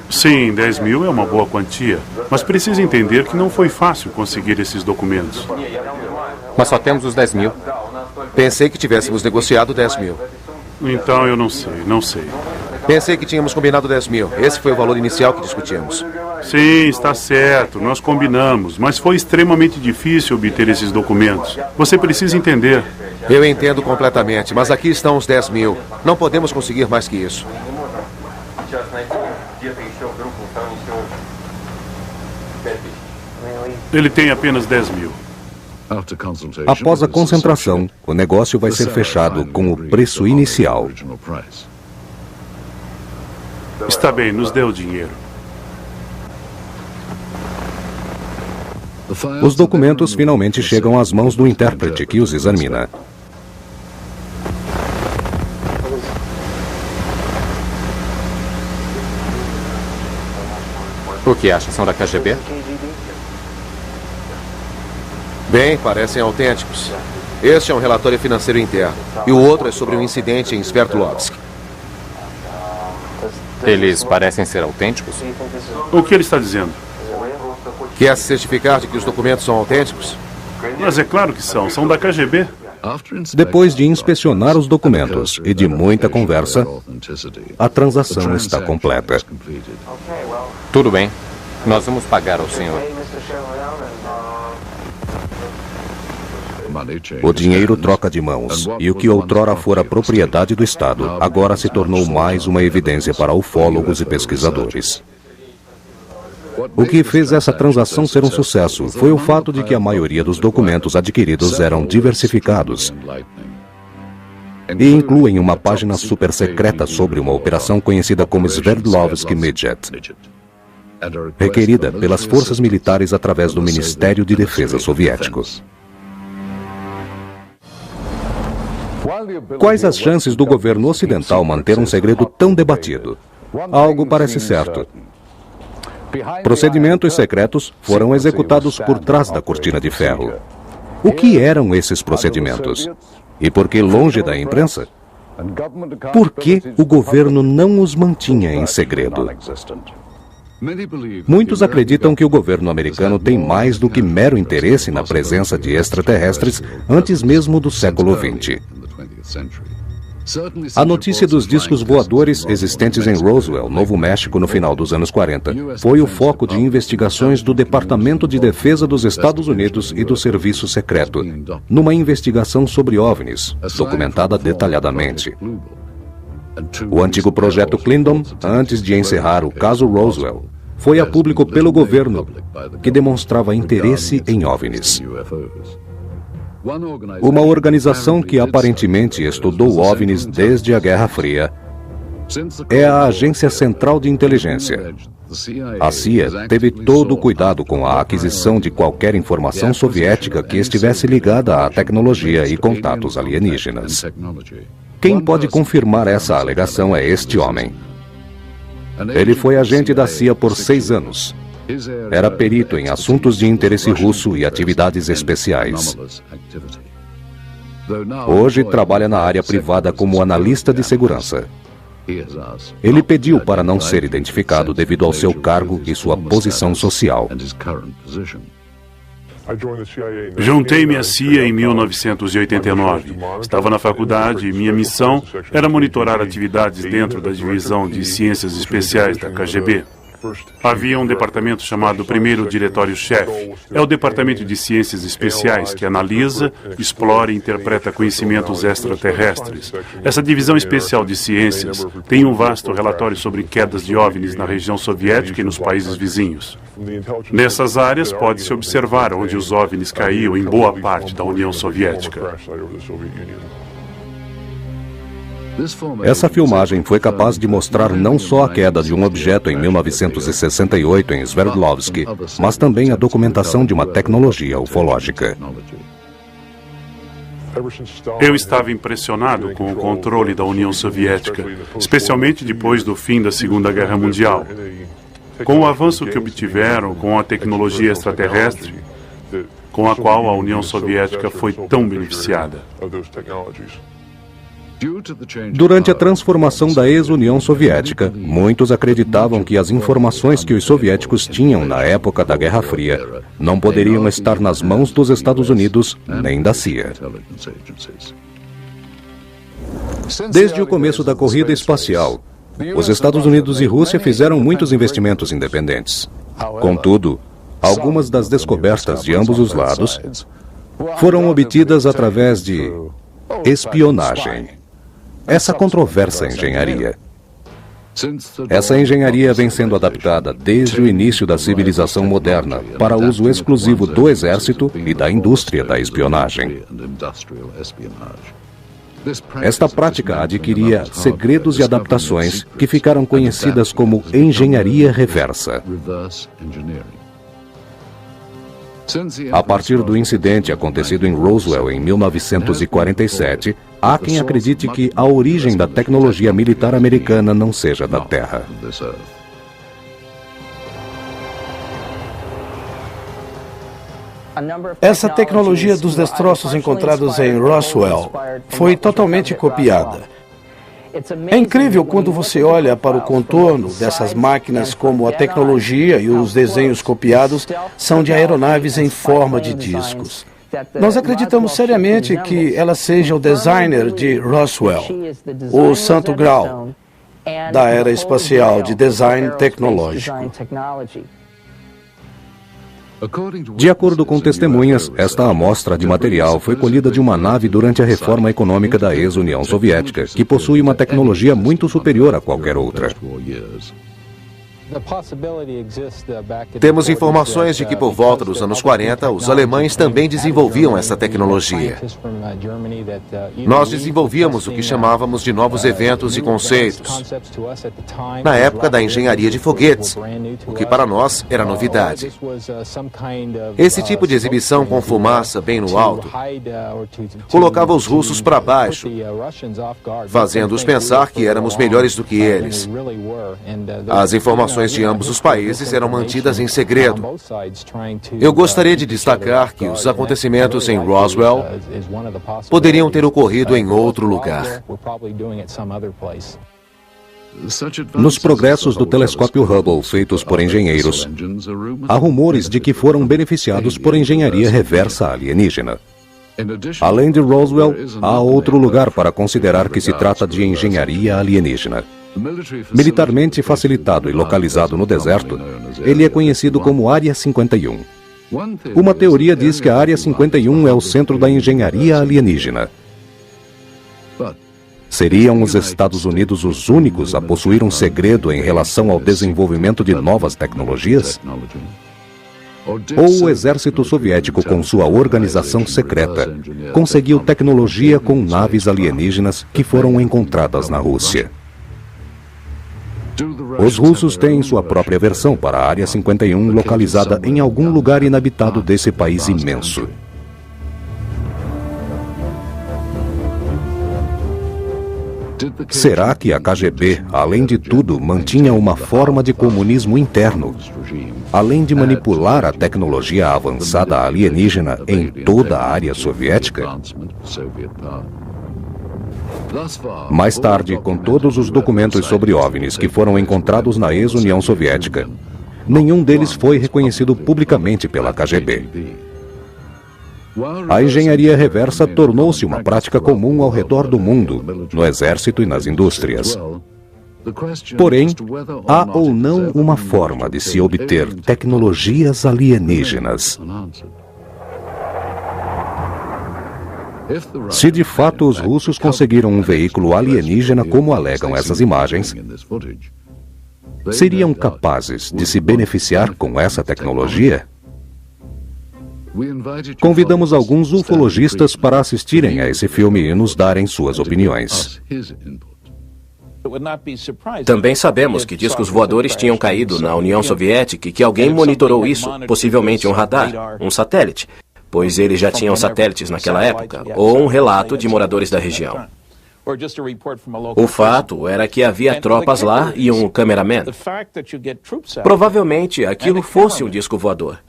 Sim, 10 mil é uma boa quantia, mas precisa entender que não foi fácil conseguir esses documentos. Mas só temos os 10 mil. Pensei que tivéssemos negociado 10 mil. Então eu não sei. Pensei que tínhamos combinado 10 mil. Esse foi o valor inicial que discutimos. Sim, está certo, nós combinamos, mas foi extremamente difícil obter esses documentos. Você precisa entender. Eu entendo completamente, mas aqui estão os 10 mil. Não podemos conseguir mais que isso. Ele tem apenas 10 mil. Após a concentração, o negócio vai ser fechado com o preço inicial. Está bem, nos dê o dinheiro. Os documentos finalmente chegam às mãos do intérprete, que os examina. O que acha? São da KGB? Bem, parecem autênticos. Este é um relatório financeiro interno e o outro é sobre um incidente em Sverdlovsk. Eles parecem ser autênticos? O que ele está dizendo? Quer se certificar de que os documentos são autênticos? Mas é claro que são da KGB. Depois de inspecionar os documentos e de muita conversa, a transação está completa. Tudo bem. Nós vamos pagar ao senhor. O dinheiro troca de mãos, e o que outrora fora propriedade do Estado, agora se tornou mais uma evidência para ufólogos e pesquisadores. O que fez essa transação ser um sucesso foi o fato de que a maioria dos documentos adquiridos eram diversificados e incluem uma página super secreta sobre uma operação conhecida como Sverdlovsk Midget, requerida pelas forças militares através do Ministério de Defesa soviético. Quais as chances do governo ocidental manter um segredo tão debatido? Algo parece certo. Procedimentos secretos foram executados por trás da cortina de ferro. O que eram esses procedimentos? E por que longe da imprensa? Por que o governo não os mantinha em segredo? Muitos acreditam que o governo americano tem mais do que mero interesse na presença de extraterrestres antes mesmo do século XX. A notícia dos discos voadores existentes em Roswell, Novo México, no final dos anos 40, foi o foco de investigações do Departamento de Defesa dos Estados Unidos e do Serviço Secreto, numa investigação sobre OVNIs, documentada detalhadamente. O antigo projeto Clindon, antes de encerrar o caso Roswell, foi a público pelo governo, que demonstrava interesse em OVNIs. Uma organização que aparentemente estudou OVNIs desde a Guerra Fria é a Agência Central de Inteligência. A CIA teve todo o cuidado com a aquisição de qualquer informação soviética que estivesse ligada à tecnologia e contatos alienígenas. Quem pode confirmar essa alegação é este homem. Ele foi agente da CIA por 6 anos. Era perito em assuntos de interesse russo e atividades especiais. Hoje trabalha na área privada como analista de segurança. Ele pediu para não ser identificado devido ao seu cargo e sua posição social. Juntei-me à CIA em 1989. Estava na faculdade e minha missão era monitorar atividades dentro da divisão de ciências especiais da KGB. Havia um departamento chamado Primeiro Diretório-Chefe. É o Departamento de Ciências Especiais que analisa, explora e interpreta conhecimentos extraterrestres. Essa divisão especial de ciências tem um vasto relatório sobre quedas de OVNIs na região soviética e nos países vizinhos. Nessas áreas pode-se observar onde os OVNIs caíam em boa parte da União Soviética. Essa filmagem foi capaz de mostrar não só a queda de um objeto em 1968 em Sverdlovsk, mas também a documentação de uma tecnologia ufológica. Eu estava impressionado com o controle da União Soviética, especialmente depois do fim da Segunda Guerra Mundial. Com o avanço que obtiveram com a tecnologia extraterrestre, com a qual a União Soviética foi tão beneficiada. Durante a transformação da ex-União Soviética, muitos acreditavam que as informações que os soviéticos tinham na época da Guerra Fria não poderiam estar nas mãos dos Estados Unidos nem da CIA. Desde o começo da corrida espacial, os Estados Unidos e Rússia fizeram muitos investimentos independentes. Contudo, algumas das descobertas de ambos os lados foram obtidas através de espionagem. Essa controversa engenharia. Essa engenharia vem sendo adaptada desde o início da civilização moderna para uso exclusivo do exército e da indústria da espionagem. Esta prática adquiria segredos e adaptações que ficaram conhecidas como engenharia reversa. A partir do incidente acontecido em Roswell em 1947, há quem acredite que a origem da tecnologia militar americana não seja da Terra. Essa tecnologia dos destroços encontrados em Roswell foi totalmente copiada. É incrível quando você olha para o contorno dessas máquinas, como a tecnologia e os desenhos copiados são de aeronaves em forma de discos. Nós acreditamos seriamente que ela seja o designer de Roswell, o santo grau da era espacial de design tecnológico. De acordo com testemunhas, esta amostra de material foi colhida de uma nave durante a reforma econômica da ex-União Soviética, que possui uma tecnologia muito superior a qualquer outra. Temos informações de que por volta dos anos 40, os alemães também desenvolviam essa tecnologia. Nós desenvolvíamos o que chamávamos de novos eventos e conceitos, na época da engenharia de foguetes, o que para nós era novidade. Esse tipo de exibição com fumaça bem no alto colocava os russos para baixo, fazendo-os pensar que éramos melhores do que eles. As informações de ambos os países eram mantidas em segredo. Eu gostaria de destacar que os acontecimentos em Roswell poderiam ter ocorrido em outro lugar. Nos progressos do telescópio Hubble feitos por engenheiros, há rumores de que foram beneficiados por engenharia reversa alienígena. Além de Roswell, há outro lugar para considerar que se trata de engenharia alienígena. Militarmente facilitado e localizado no deserto, ele é conhecido como Área 51. Uma teoria diz que a Área 51 é o centro da engenharia alienígena. Seriam os Estados Unidos os únicos a possuir um segredo em relação ao desenvolvimento de novas tecnologias? Ou o exército soviético, com sua organização secreta, conseguiu tecnologia com naves alienígenas que foram encontradas na Rússia? Os russos têm sua própria versão para a Área 51, localizada em algum lugar inabitado desse país imenso. Será que a KGB, além de tudo, mantinha uma forma de comunismo interno, além de manipular a tecnologia avançada alienígena em toda a área soviética? Mais tarde, com todos os documentos sobre OVNIs que foram encontrados na ex-União Soviética, nenhum deles foi reconhecido publicamente pela KGB. A engenharia reversa tornou-se uma prática comum ao redor do mundo, no exército e nas indústrias. Porém, há ou não uma forma de se obter tecnologias alienígenas? Se de fato os russos conseguiram um veículo alienígena como alegam essas imagens, seriam capazes de se beneficiar com essa tecnologia? Convidamos alguns ufologistas para assistirem a esse filme e nos darem suas opiniões. Também sabemos que discos voadores tinham caído na União Soviética e que alguém monitorou isso, possivelmente um radar, um satélite, pois eles já tinham satélites naquela época, ou um relato de moradores da região. O fato era que havia tropas lá e um cameraman. Provavelmente aquilo fosse um disco voador.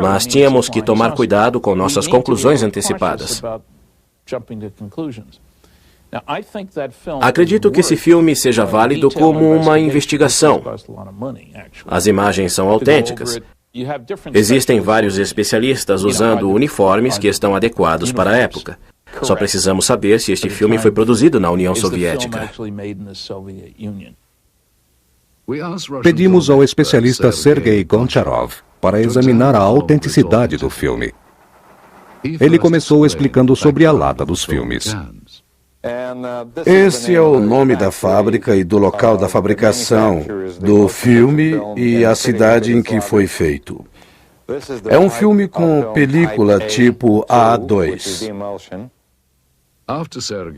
Mas tínhamos que tomar cuidado com nossas conclusões antecipadas. Acredito que esse filme seja válido como uma investigação. As imagens são autênticas. Existem vários especialistas usando uniformes que estão adequados para a época. Só precisamos saber se este filme foi produzido na União Soviética. Pedimos ao especialista Sergei Goncharov para examinar a autenticidade do filme. Ele começou explicando sobre a lata dos filmes. Este é o nome da fábrica e do local da fabricação do filme e a cidade em que foi feito. É um filme com película tipo A2.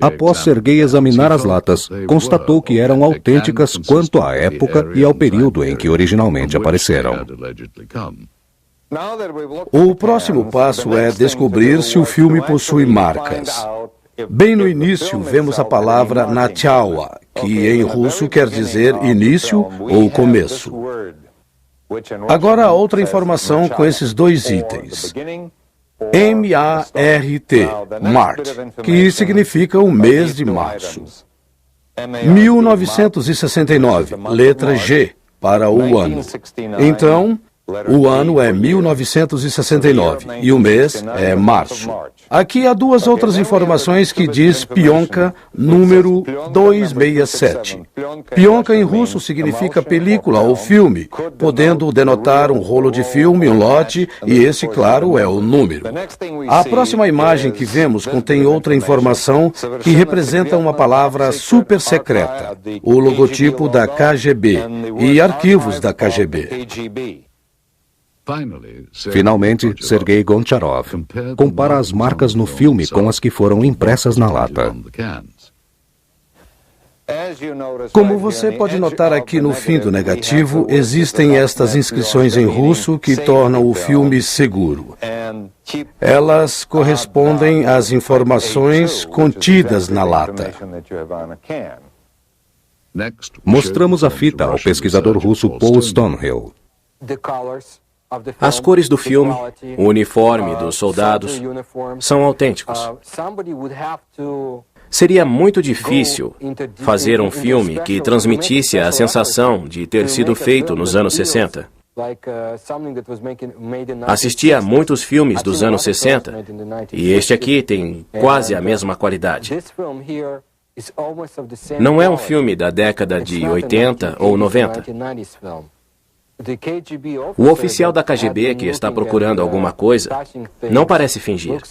Após Sergei examinar as latas, constatou que eram autênticas quanto à época e ao período em que originalmente apareceram. O próximo passo é descobrir se o filme possui marcas. Bem no início, vemos a palavra Nachawa, que em russo quer dizer início ou começo. Agora, outra informação com esses dois itens. M-A-R-T, Mart, que significa o mês de março. 1969, letra G, para o ano. Então, o ano é 1969 e o mês é março. Aqui há duas outras informações que diz Pionka número 267. Pionka em russo significa película ou filme, podendo denotar um rolo de filme, um lote, e esse, claro, é o número. A próxima imagem que vemos contém outra informação que representa uma palavra super secreta, o logotipo da KGB e arquivos da KGB. Finalmente, Sergei Goncharov compara as marcas no filme com as que foram impressas na lata. Como você pode notar aqui no fim do negativo, existem estas inscrições em russo que tornam o filme seguro. Elas correspondem às informações contidas na lata. Mostramos a fita ao pesquisador russo Paul Stonehill. As cores do filme, o uniforme dos soldados, são autênticos. Seria muito difícil fazer um filme que transmitisse a sensação de ter sido feito nos anos 60. Assisti a muitos filmes dos anos 60 e este aqui tem quase a mesma qualidade. Não é um filme da década de 80 ou 90. O oficial da KGB que está procurando alguma coisa não parece fingir.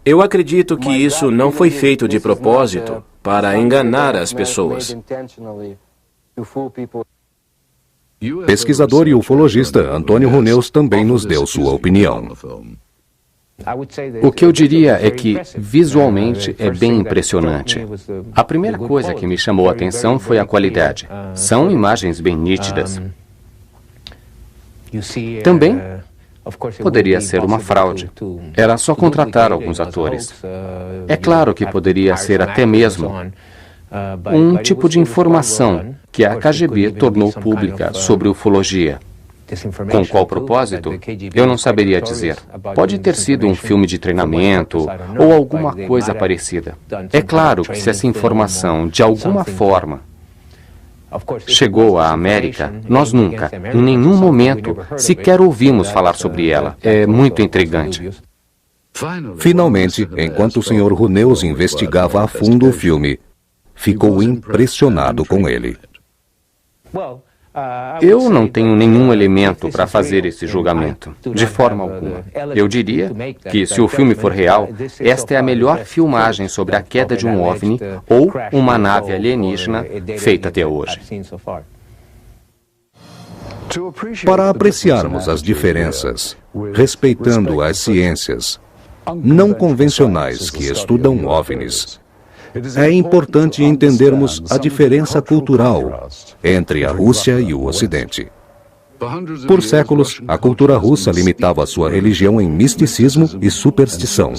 Eu acredito que isso não foi feito de propósito para enganar as pessoas. Pesquisador e ufologista Antônio Huneus também nos deu sua opinião. O que eu diria é que, visualmente, é bem impressionante. A primeira coisa que me chamou a atenção foi a qualidade. São imagens bem nítidas. Também poderia ser uma fraude. Era só contratar alguns atores. É claro que poderia ser até mesmo um tipo de informação que a KGB tornou pública sobre ufologia. Com qual propósito? Eu não saberia dizer. Pode ter sido um filme de treinamento ou alguma coisa parecida. É claro que se essa informação, de alguma forma, chegou à América, nós nunca, em nenhum momento, sequer ouvimos falar sobre ela. É muito intrigante. Finalmente, enquanto o Sr. Huneus investigava a fundo o filme, ficou impressionado com ele. Eu não tenho nenhum elemento para fazer esse julgamento, de forma alguma. Eu diria que, se o filme for real, esta é a melhor filmagem sobre a queda de um OVNI ou uma nave alienígena feita até hoje. Para apreciarmos as diferenças, respeitando as ciências não convencionais que estudam OVNIs, é importante entendermos a diferença cultural entre a Rússia e o Ocidente. Por séculos, a cultura russa limitava sua religião em misticismo e superstição.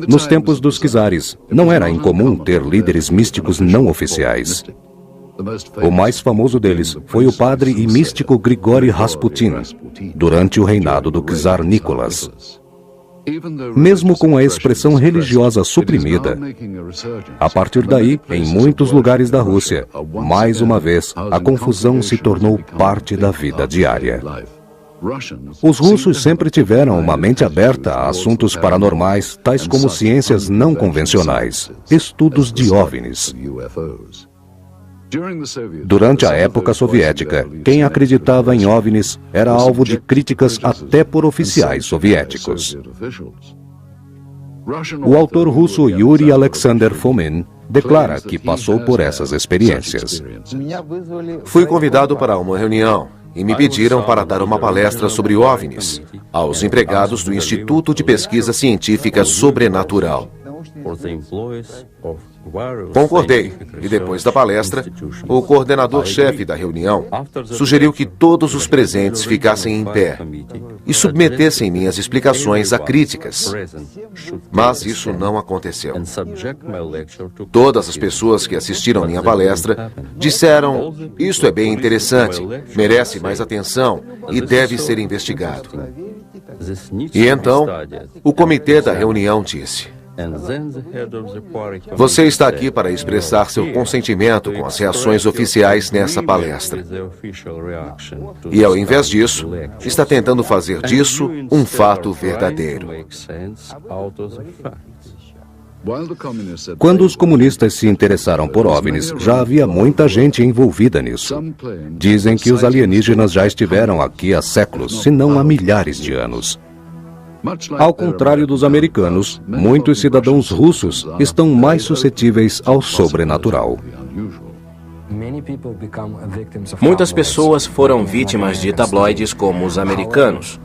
Nos tempos dos czares, não era incomum ter líderes místicos não oficiais. O mais famoso deles foi o padre e místico Grigori Rasputin, durante o reinado do czar Nicolas. Mesmo com a expressão religiosa suprimida, a partir daí, em muitos lugares da Rússia, mais uma vez, a confusão se tornou parte da vida diária. Os russos sempre tiveram uma mente aberta a assuntos paranormais, tais como ciências não convencionais, estudos de OVNIs. Durante a época soviética, quem acreditava em OVNIs era alvo de críticas até por oficiais soviéticos. O autor russo Yuri Alexander Fomin declara que passou por essas experiências. Fui convidado para uma reunião e me pediram para dar uma palestra sobre OVNIs aos empregados do Instituto de Pesquisa Científica Sobrenatural. Concordei, e depois da palestra, o coordenador-chefe da reunião sugeriu que todos os presentes ficassem em pé e submetessem minhas explicações a críticas. Mas isso não aconteceu. Todas as pessoas que assistiram minha palestra disseram: "Isso é bem interessante, merece mais atenção e deve ser investigado." E então, o comitê da reunião disse: "Você está aqui para expressar seu consentimento com as reações oficiais nessa palestra. E, ao invés disso, está tentando fazer disso um fato verdadeiro." Quando os comunistas se interessaram por OVNIs, já havia muita gente envolvida nisso. Dizem que os alienígenas já estiveram aqui há séculos, se não há milhares de anos. Ao contrário dos americanos, muitos cidadãos russos estão mais suscetíveis ao sobrenatural. Muitas pessoas foram vítimas de tabloides como os americanos.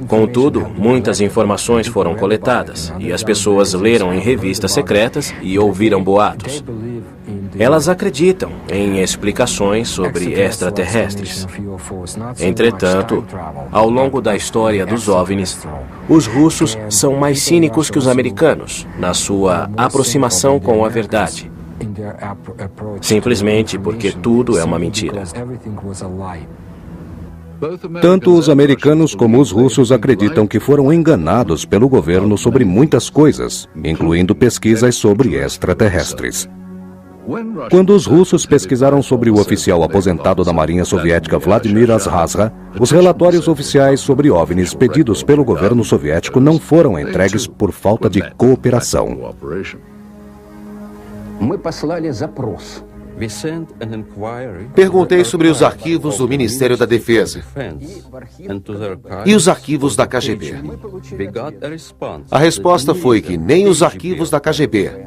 Contudo, muitas informações foram coletadas e as pessoas leram em revistas secretas e ouviram boatos. Elas acreditam em explicações sobre extraterrestres. Entretanto, ao longo da história dos OVNIs, os russos são mais cínicos que os americanos na sua aproximação com a verdade. Simplesmente porque tudo é uma mentira. Tanto os americanos como os russos acreditam que foram enganados pelo governo sobre muitas coisas, incluindo pesquisas sobre extraterrestres. Quando os russos pesquisaram sobre o oficial aposentado da Marinha Soviética Vladimir Azhazra, os relatórios oficiais sobre OVNIs pedidos pelo governo soviético não foram entregues por falta de cooperação. Perguntei sobre os arquivos do Ministério da Defesa e os arquivos da KGB. A resposta foi que nem os arquivos da KGB,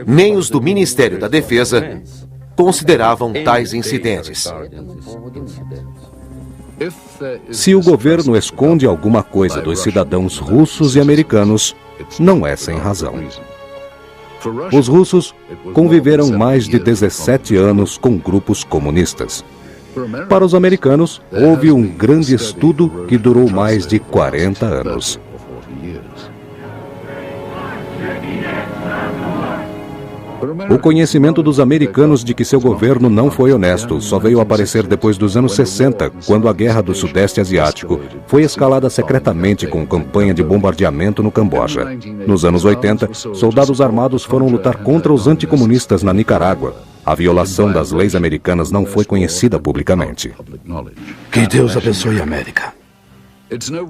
nem os do Ministério da Defesa consideravam tais incidentes. Se o governo esconde alguma coisa dos cidadãos russos e americanos, não é sem razão. Os russos conviveram mais de 17 anos com grupos comunistas. Para os americanos, houve um grande estudo que durou mais de 40 anos. O conhecimento dos americanos de que seu governo não foi honesto só veio aparecer depois dos anos 60, quando a Guerra do Sudeste Asiático foi escalada secretamente com campanha de bombardeamento no Camboja. Nos anos 80, soldados armados foram lutar contra os anticomunistas na Nicarágua. A violação das leis americanas não foi conhecida publicamente. Que Deus abençoe a América.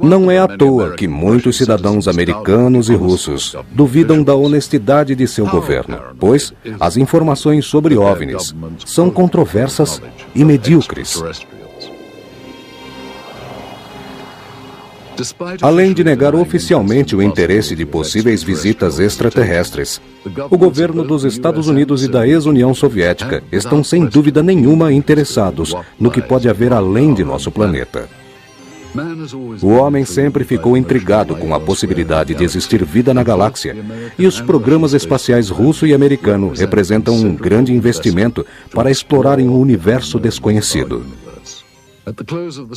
Não é à toa que muitos cidadãos americanos e russos duvidam da honestidade de seu governo, pois as informações sobre OVNIs são controversas e medíocres. Além de negar oficialmente o interesse de possíveis visitas extraterrestres, o governo dos Estados Unidos e da ex-União Soviética estão sem dúvida nenhuma interessados no que pode haver além de nosso planeta. O homem sempre ficou intrigado com a possibilidade de existir vida na galáxia, e os programas espaciais russo e americano representam um grande investimento para explorarem um universo desconhecido.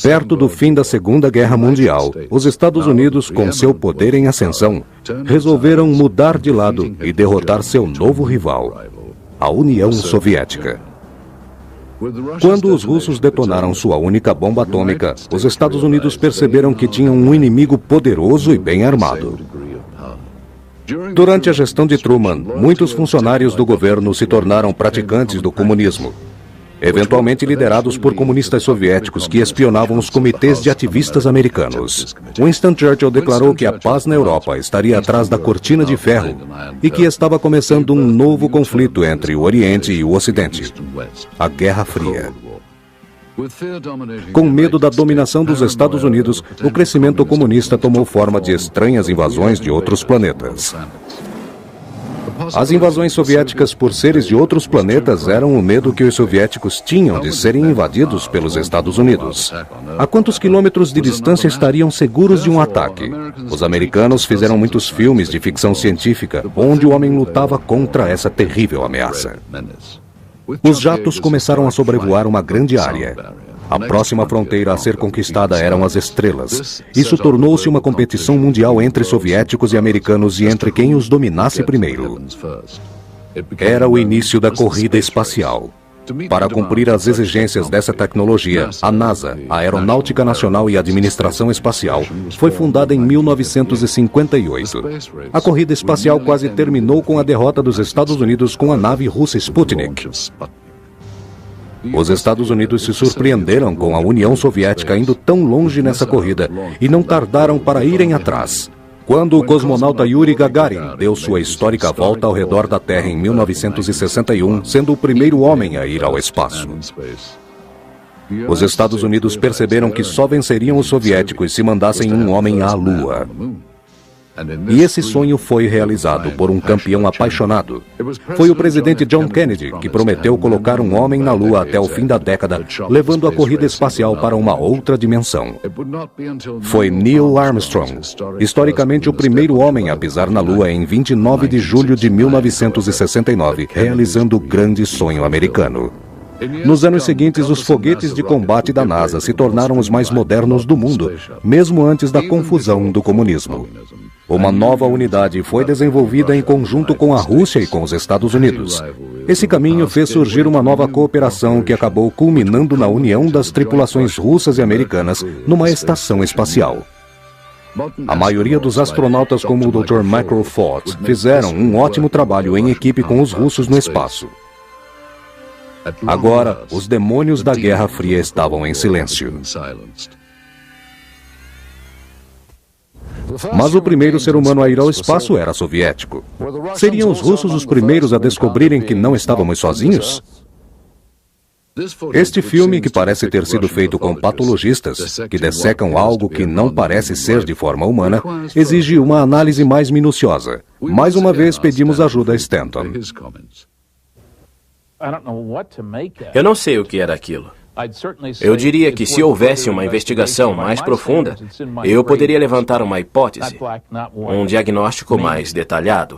Perto do fim da Segunda Guerra Mundial, os Estados Unidos, com seu poder em ascensão, resolveram mudar de lado e derrotar seu novo rival, a União Soviética. Quando os russos detonaram sua única bomba atômica, os Estados Unidos perceberam que tinham um inimigo poderoso e bem armado. Durante a gestão de Truman, muitos funcionários do governo se tornaram praticantes do comunismo, eventualmente liderados por comunistas soviéticos que espionavam os comitês de ativistas americanos. Winston Churchill declarou que a paz na Europa estaria atrás da cortina de ferro e que estava começando um novo conflito entre o Oriente e o Ocidente, a Guerra Fria. Com medo da dominação dos Estados Unidos, o crescimento comunista tomou forma de estranhas invasões de outros planetas. As invasões soviéticas por seres de outros planetas eram o medo que os soviéticos tinham de serem invadidos pelos Estados Unidos. A quantos quilômetros de distância estariam seguros de um ataque? Os americanos fizeram muitos filmes de ficção científica onde o homem lutava contra essa terrível ameaça. Os jatos começaram a sobrevoar uma grande área. A próxima fronteira a ser conquistada eram as estrelas. Isso tornou-se uma competição mundial entre soviéticos e americanos e entre quem os dominasse primeiro. Era o início da corrida espacial. Para cumprir as exigências dessa tecnologia, a NASA, a Aeronáutica Nacional e a Administração Espacial, foi fundada em 1958. A corrida espacial quase terminou com a derrota dos Estados Unidos com a nave russa Sputnik. Os Estados Unidos se surpreenderam com a União Soviética indo tão longe nessa corrida e não tardaram para irem atrás. Quando o cosmonauta Yuri Gagarin deu sua histórica volta ao redor da Terra em 1961, sendo o primeiro homem a ir ao espaço. Os Estados Unidos perceberam que só venceriam os soviéticos se mandassem um homem à Lua. E esse sonho foi realizado por um campeão apaixonado. Foi o presidente John Kennedy que prometeu colocar um homem na Lua até o fim da década, levando a corrida espacial para uma outra dimensão. Foi Neil Armstrong, historicamente o primeiro homem a pisar na Lua em 29 de julho de 1969, realizando o grande sonho americano. Nos anos seguintes, os foguetes de combate da NASA se tornaram os mais modernos do mundo, mesmo antes da confusão do comunismo. Uma nova unidade foi desenvolvida em conjunto com a Rússia e com os Estados Unidos. Esse caminho fez surgir uma nova cooperação que acabou culminando na união das tripulações russas e americanas numa estação espacial. A maioria dos astronautas, como o Dr. Michael Fox, fizeram um ótimo trabalho em equipe com os russos no espaço. Agora, os demônios da Guerra Fria estavam em silêncio. Mas o primeiro ser humano a ir ao espaço era soviético. Seriam os russos os primeiros a descobrirem que não estávamos sozinhos? Este filme, que parece ter sido feito com patologistas, que dessecam algo que não parece ser de forma humana, exige uma análise mais minuciosa. Mais uma vez, pedimos ajuda a Stanton. Eu não sei o que era aquilo. Eu diria que se houvesse uma investigação mais profunda, eu poderia levantar uma hipótese, um diagnóstico mais detalhado.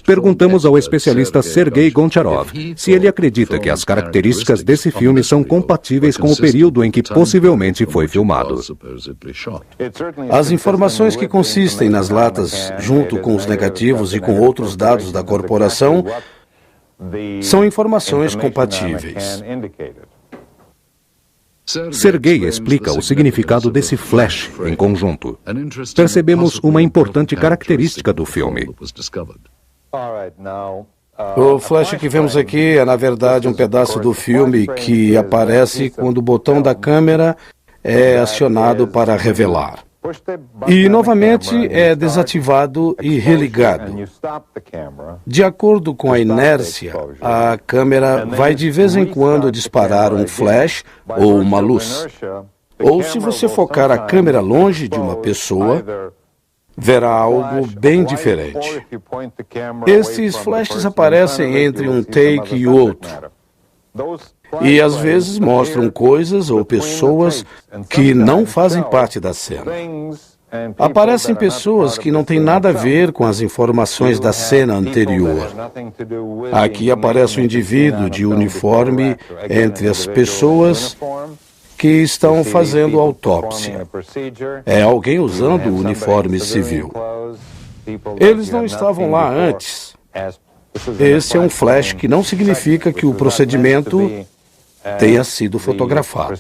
Perguntamos ao especialista Sergei Goncharov se ele acredita que as características desse filme são compatíveis com o período em que possivelmente foi filmado. As informações que consistem nas latas, junto com os negativos e com outros dados da corporação, são informações compatíveis. Sergei explica o significado desse flash em conjunto. Percebemos uma importante característica do filme. O flash que vemos aqui é, na verdade, um pedaço do filme que aparece quando o botão da câmera é acionado para revelar. E, novamente, é desativado e religado. De acordo com a inércia, a câmera vai de vez em quando disparar um flash ou uma luz. Ou se você focar a câmera longe de uma pessoa, verá algo bem diferente. Estes flashes aparecem entre um take e outro. E às vezes mostram coisas ou pessoas que não fazem parte da cena. Aparecem pessoas que não têm nada a ver com as informações da cena anterior. Aqui aparece o indivíduo de uniforme entre as pessoas que estão fazendo autópsia. É alguém usando o uniforme civil. Eles não estavam lá antes. Esse é um flash que não significa que o procedimento tenha sido fotografado.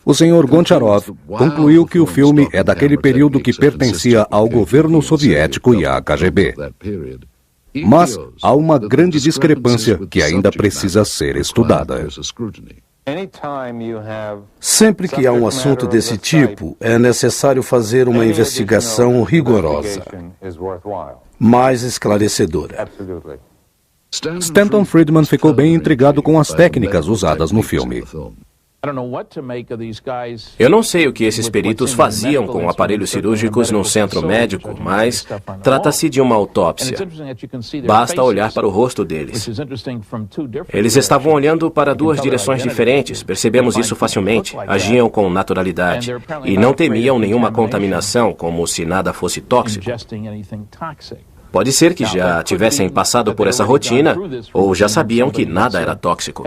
O Sr. Goncharov concluiu que o filme é daquele período que pertencia ao governo soviético e à KGB. Mas há uma grande discrepância que ainda precisa ser estudada. Sempre que há um assunto desse tipo, é necessário fazer uma investigação rigorosa, mais esclarecedora. Stanton Friedman ficou bem intrigado com as técnicas usadas no filme. Eu não sei o que esses peritos faziam com aparelhos cirúrgicos num centro médico, mas trata-se de uma autópsia. Basta olhar para o rosto deles. Eles estavam olhando para duas direções diferentes, percebemos isso facilmente, agiam com naturalidade e não temiam nenhuma contaminação, como se nada fosse tóxico. Pode ser que já tivessem passado por essa rotina ou já sabiam que nada era tóxico.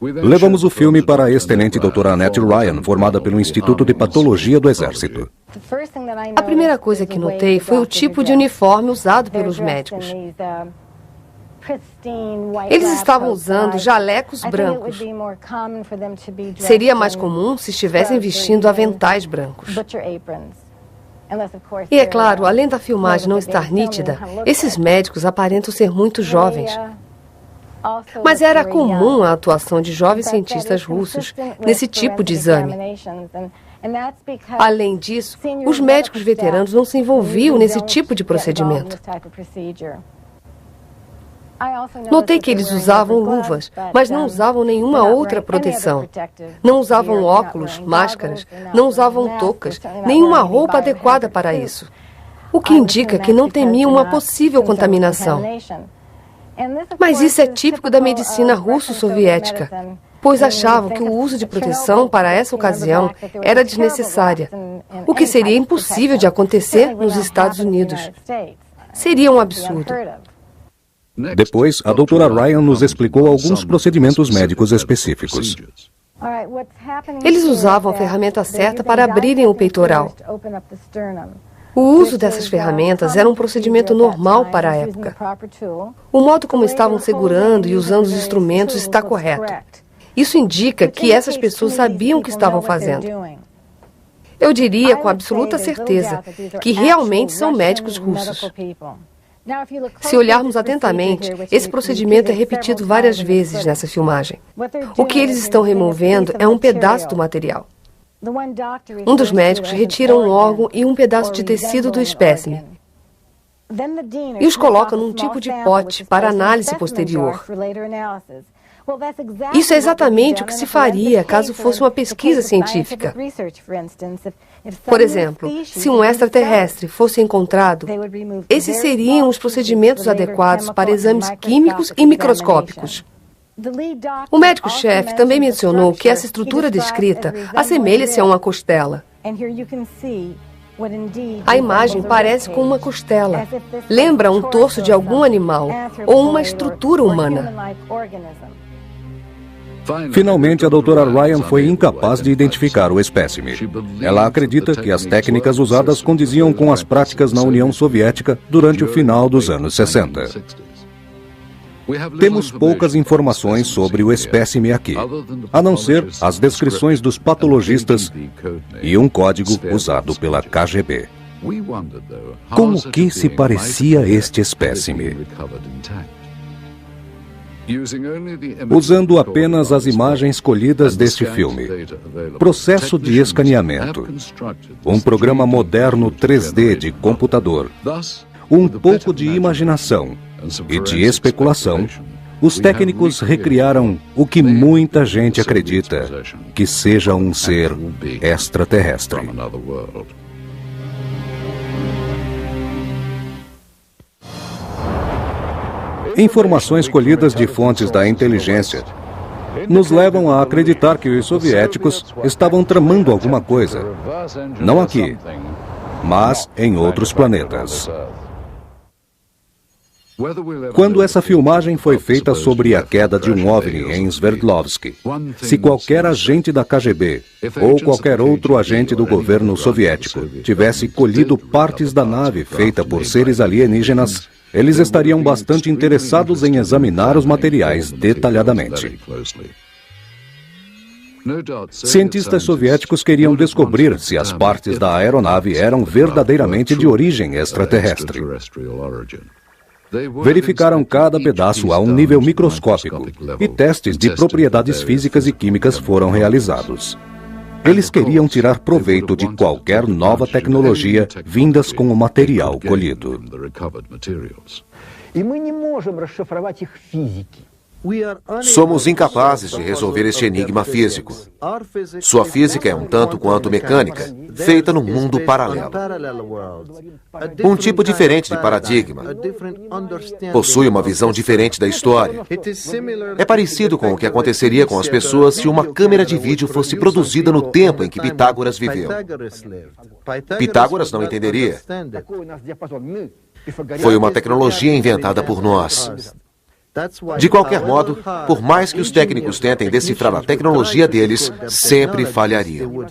Levamos o filme para a excelente doutora Annette Ryan, formada pelo Instituto de Patologia do Exército. A primeira coisa que notei foi o tipo de uniforme usado pelos médicos. Eles estavam usando jalecos brancos. Seria mais comum se estivessem vestindo aventais brancos. E é claro, além da filmagem não estar nítida, esses médicos aparentam ser muito jovens. Mas era comum a atuação de jovens cientistas russos nesse tipo de exame. Além disso, os médicos veteranos não se envolviam nesse tipo de procedimento. Notei que eles usavam luvas, mas não usavam nenhuma outra proteção. Não usavam óculos, máscaras, não usavam toucas, nenhuma roupa adequada para isso. O que indica que não temiam uma possível contaminação. Mas isso é típico da medicina russo-soviética, pois achavam que o uso de proteção para essa ocasião era desnecessária, o que seria impossível de acontecer nos Estados Unidos. Seria um absurdo. Depois, a doutora Ryan nos explicou alguns procedimentos médicos específicos. Eles usavam a ferramenta certa para abrirem o peitoral. O uso dessas ferramentas era um procedimento normal para a época. O modo como estavam segurando e usando os instrumentos está correto. Isso indica que essas pessoas sabiam o que estavam fazendo. Eu diria com absoluta certeza que realmente são médicos russos. Se olharmos atentamente, esse procedimento é repetido várias vezes nessa filmagem. O que eles estão removendo é um pedaço do material. Um dos médicos retira um órgão e um pedaço de tecido do espécime e os coloca num tipo de pote para análise posterior. Isso é exatamente o que se faria caso fosse uma pesquisa científica. Por exemplo, se um extraterrestre fosse encontrado, esses seriam os procedimentos adequados para exames químicos e microscópicos. O médico-chefe também mencionou que essa estrutura descrita assemelha-se a uma costela. A imagem parece com uma costela. Lembra um torso de algum animal ou uma estrutura humana. Finalmente, a doutora Ryan foi incapaz de identificar o espécime. Ela acredita que as técnicas usadas condiziam com as práticas na União Soviética durante o final dos anos 60. Temos poucas informações sobre o espécime aqui, a não ser as descrições dos patologistas e um código usado pela KGB. Com o que se parecia este espécime? Usando apenas as imagens colhidas deste filme. Processo de escaneamento. Um programa moderno 3D de computador. Um pouco de imaginação e de especulação. Os técnicos recriaram o que muita gente acredita que seja um ser extraterrestre. Informações colhidas de fontes da inteligência nos levam a acreditar que os soviéticos estavam tramando alguma coisa, não aqui, mas em outros planetas. Quando essa filmagem foi feita sobre a queda de um OVNI em Sverdlovsk, se qualquer agente da KGB ou qualquer outro agente do governo soviético tivesse colhido partes da nave feita por seres alienígenas, eles estariam bastante interessados em examinar os materiais detalhadamente. Cientistas soviéticos queriam descobrir se as partes da aeronave eram verdadeiramente de origem extraterrestre. Verificaram cada pedaço a um nível microscópico e testes de propriedades físicas e químicas foram realizados. Eles queriam tirar proveito de qualquer nova tecnologia vindas com o material colhido. Somos incapazes de resolver este enigma físico. Sua física é um tanto quanto mecânica, feita num mundo paralelo. Um tipo diferente de paradigma. Possui uma visão diferente da história. É parecido com o que aconteceria com as pessoas se uma câmera de vídeo fosse produzida no tempo em que Pitágoras viveu. Pitágoras não entenderia. Foi uma tecnologia inventada por nós. De qualquer modo, por mais que os técnicos tentem decifrar a tecnologia deles, sempre falhariam.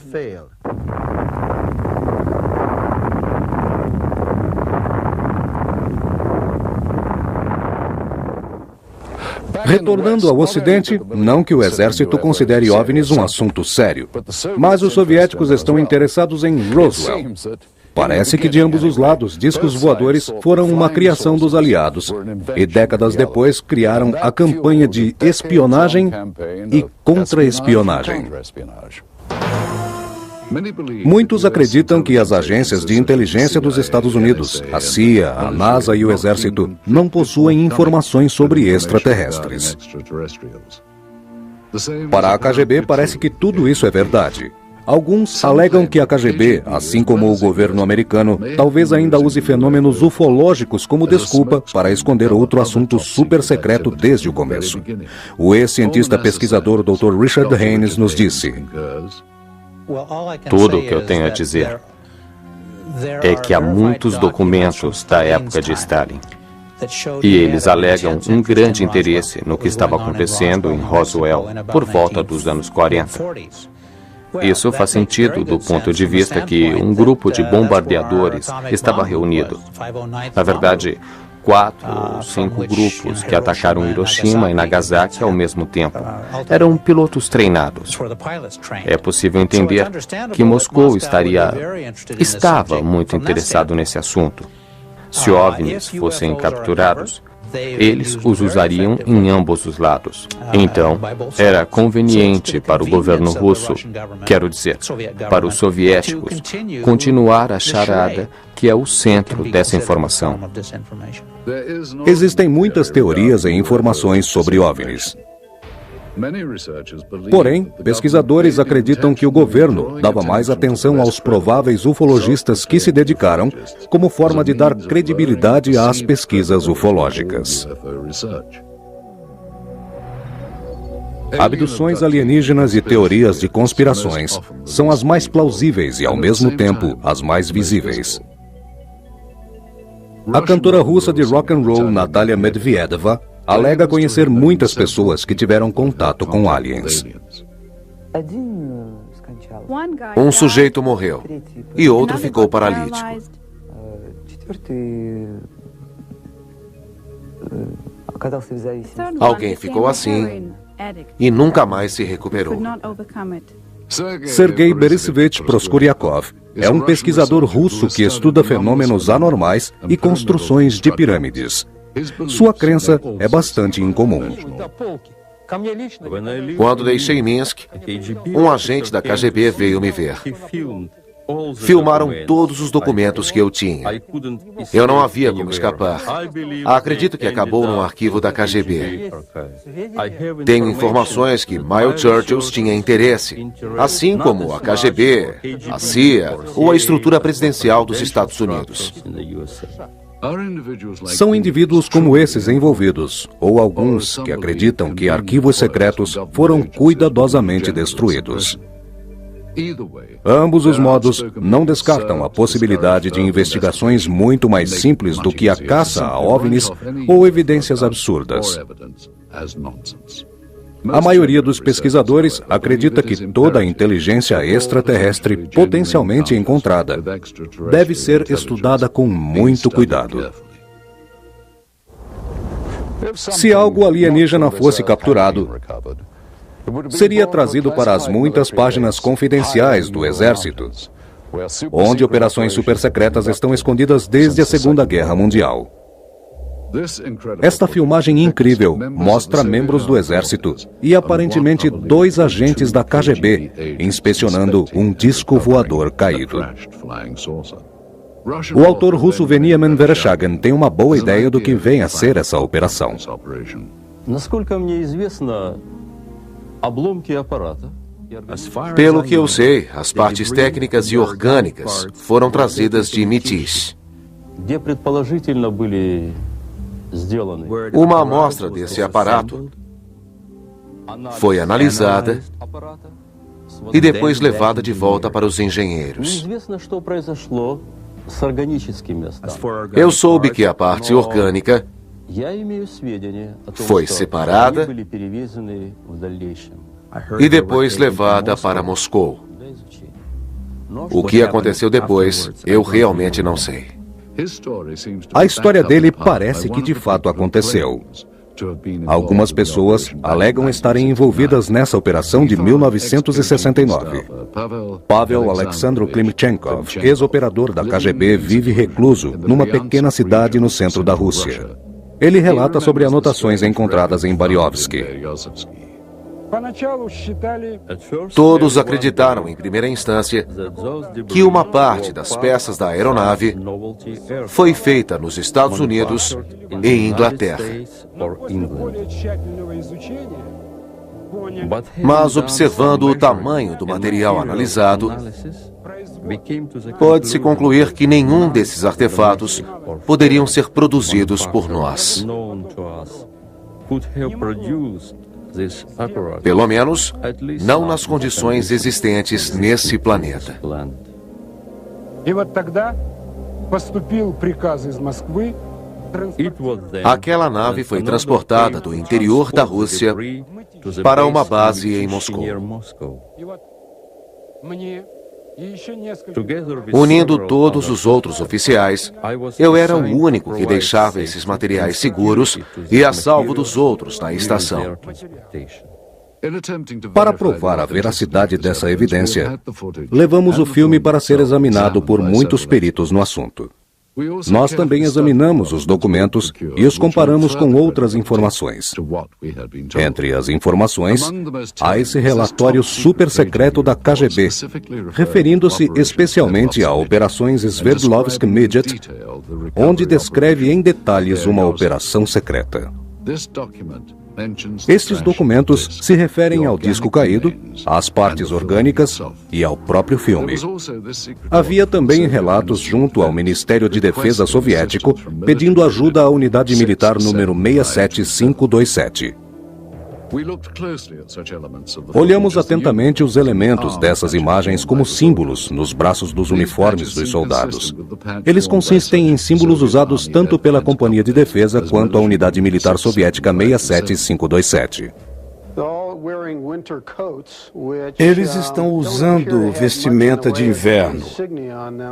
Retornando ao Ocidente, não que o exército considere OVNIs um assunto sério, mas os soviéticos estão interessados em Roswell. Parece que de ambos os lados, discos voadores foram uma criação dos aliados e décadas depois criaram a campanha de espionagem e contra-espionagem. Muitos acreditam que as agências de inteligência dos Estados Unidos, a CIA, a NASA e o Exército não possuem informações sobre extraterrestres. Para a KGB, parece que tudo isso é verdade. Alguns alegam que a KGB, assim como o governo americano, talvez ainda use fenômenos ufológicos como desculpa para esconder outro assunto super secreto desde o começo. O ex-cientista pesquisador Dr. Richard Haynes nos disse: tudo o que eu tenho a dizer é que há muitos documentos da época de Stalin. E eles alegam um grande interesse no que estava acontecendo em Roswell por volta dos anos 40. Isso faz sentido do ponto de vista que um grupo de bombardeadores estava reunido. Na verdade, 4 ou 5 grupos que atacaram Hiroshima e Nagasaki ao mesmo tempo. Eram pilotos treinados. É possível entender que Moscou estava muito interessado nesse assunto. Se OVNIs fossem capturados, eles os usariam em ambos os lados. Então, era conveniente para o governo russo, quero dizer, para os soviéticos, continuar a charada que é o centro dessa informação. Existem muitas teorias e informações sobre OVNIs. Porém, pesquisadores acreditam que o governo dava mais atenção aos prováveis ufologistas que se dedicaram como forma de dar credibilidade às pesquisas ufológicas. Abduções alienígenas e teorias de conspirações são as mais plausíveis e, ao mesmo tempo, as mais visíveis. A cantora russa de rock and roll Natalia Medvedeva alega conhecer muitas pessoas que tiveram contato com aliens. Um sujeito morreu e outro ficou paralítico. Alguém ficou assim e nunca mais se recuperou. Sergei Borisovich Proskuryakov é um pesquisador russo que estuda fenômenos anormais e construções de pirâmides. Sua crença é bastante incomum. Quando deixei Minsk, um agente da KGB veio me ver. Filmaram todos os documentos que eu tinha. Eu não havia como escapar. Acredito que acabou num arquivo da KGB. Tenho informações que Miles Churchill tinha interesse, assim como a KGB, a CIA ou a estrutura presidencial dos Estados Unidos. São indivíduos como esses envolvidos, ou alguns que acreditam que arquivos secretos foram cuidadosamente destruídos. Ambos os modos não descartam a possibilidade de investigações muito mais simples do que a caça a OVNIs ou evidências absurdas. A maioria dos pesquisadores acredita que toda a inteligência extraterrestre potencialmente encontrada deve ser estudada com muito cuidado. Se algo alienígena fosse capturado, seria trazido para as muitas páginas confidenciais do Exército, onde operações supersecretas estão escondidas desde a Segunda Guerra Mundial. Esta filmagem incrível mostra membros do Exército e aparentemente 2 agentes da KGB inspecionando um disco voador caído. O autor russo Veniamin Vereshchagin tem uma boa ideia do que vem a ser essa operação. Pelo que eu sei, as partes técnicas e orgânicas foram trazidas de Mitish. Uma amostra desse aparato foi analisada e depois levada de volta para os engenheiros. Eu soube que a parte orgânica foi separada e depois levada para Moscou. O que aconteceu depois, eu realmente não sei. A história dele parece que de fato aconteceu. Algumas pessoas alegam estarem envolvidas nessa operação de 1969. Pavel Alexandro Klimchenkov, ex-operador da KGB, vive recluso numa pequena cidade no centro da Rússia. Ele relata sobre anotações encontradas em Bariovsky. Todos acreditaram, em primeira instância, que uma parte das peças da aeronave foi feita nos Estados Unidos e Inglaterra. Mas, observando o tamanho do material analisado, pode-se concluir que nenhum desses artefatos poderiam ser produzidos por nós. Pelo menos, não nas condições existentes nesse planeta. Aquela nave foi transportada do interior da Rússia para uma base em Moscou. Unindo todos os outros oficiais, eu era o único que deixava esses materiais seguros e a salvo dos outros na estação. Para provar a veracidade dessa evidência, levamos o filme para ser examinado por muitos peritos no assunto. Nós também examinamos os documentos e os comparamos com outras informações. Entre as informações, há esse relatório super secreto da KGB, referindo-se especialmente a operações Sverdlovsk Midget, onde descreve em detalhes uma operação secreta. Estes documentos se referem ao disco caído, às partes orgânicas e ao próprio filme. Havia também relatos junto ao Ministério de Defesa soviético pedindo ajuda à unidade militar número 67527. Olhamos atentamente os elementos dessas imagens como símbolos nos braços dos uniformes dos soldados. Eles consistem em símbolos usados tanto pela Companhia de Defesa quanto a Unidade Militar Soviética 67527. Eles estão usando vestimenta de inverno.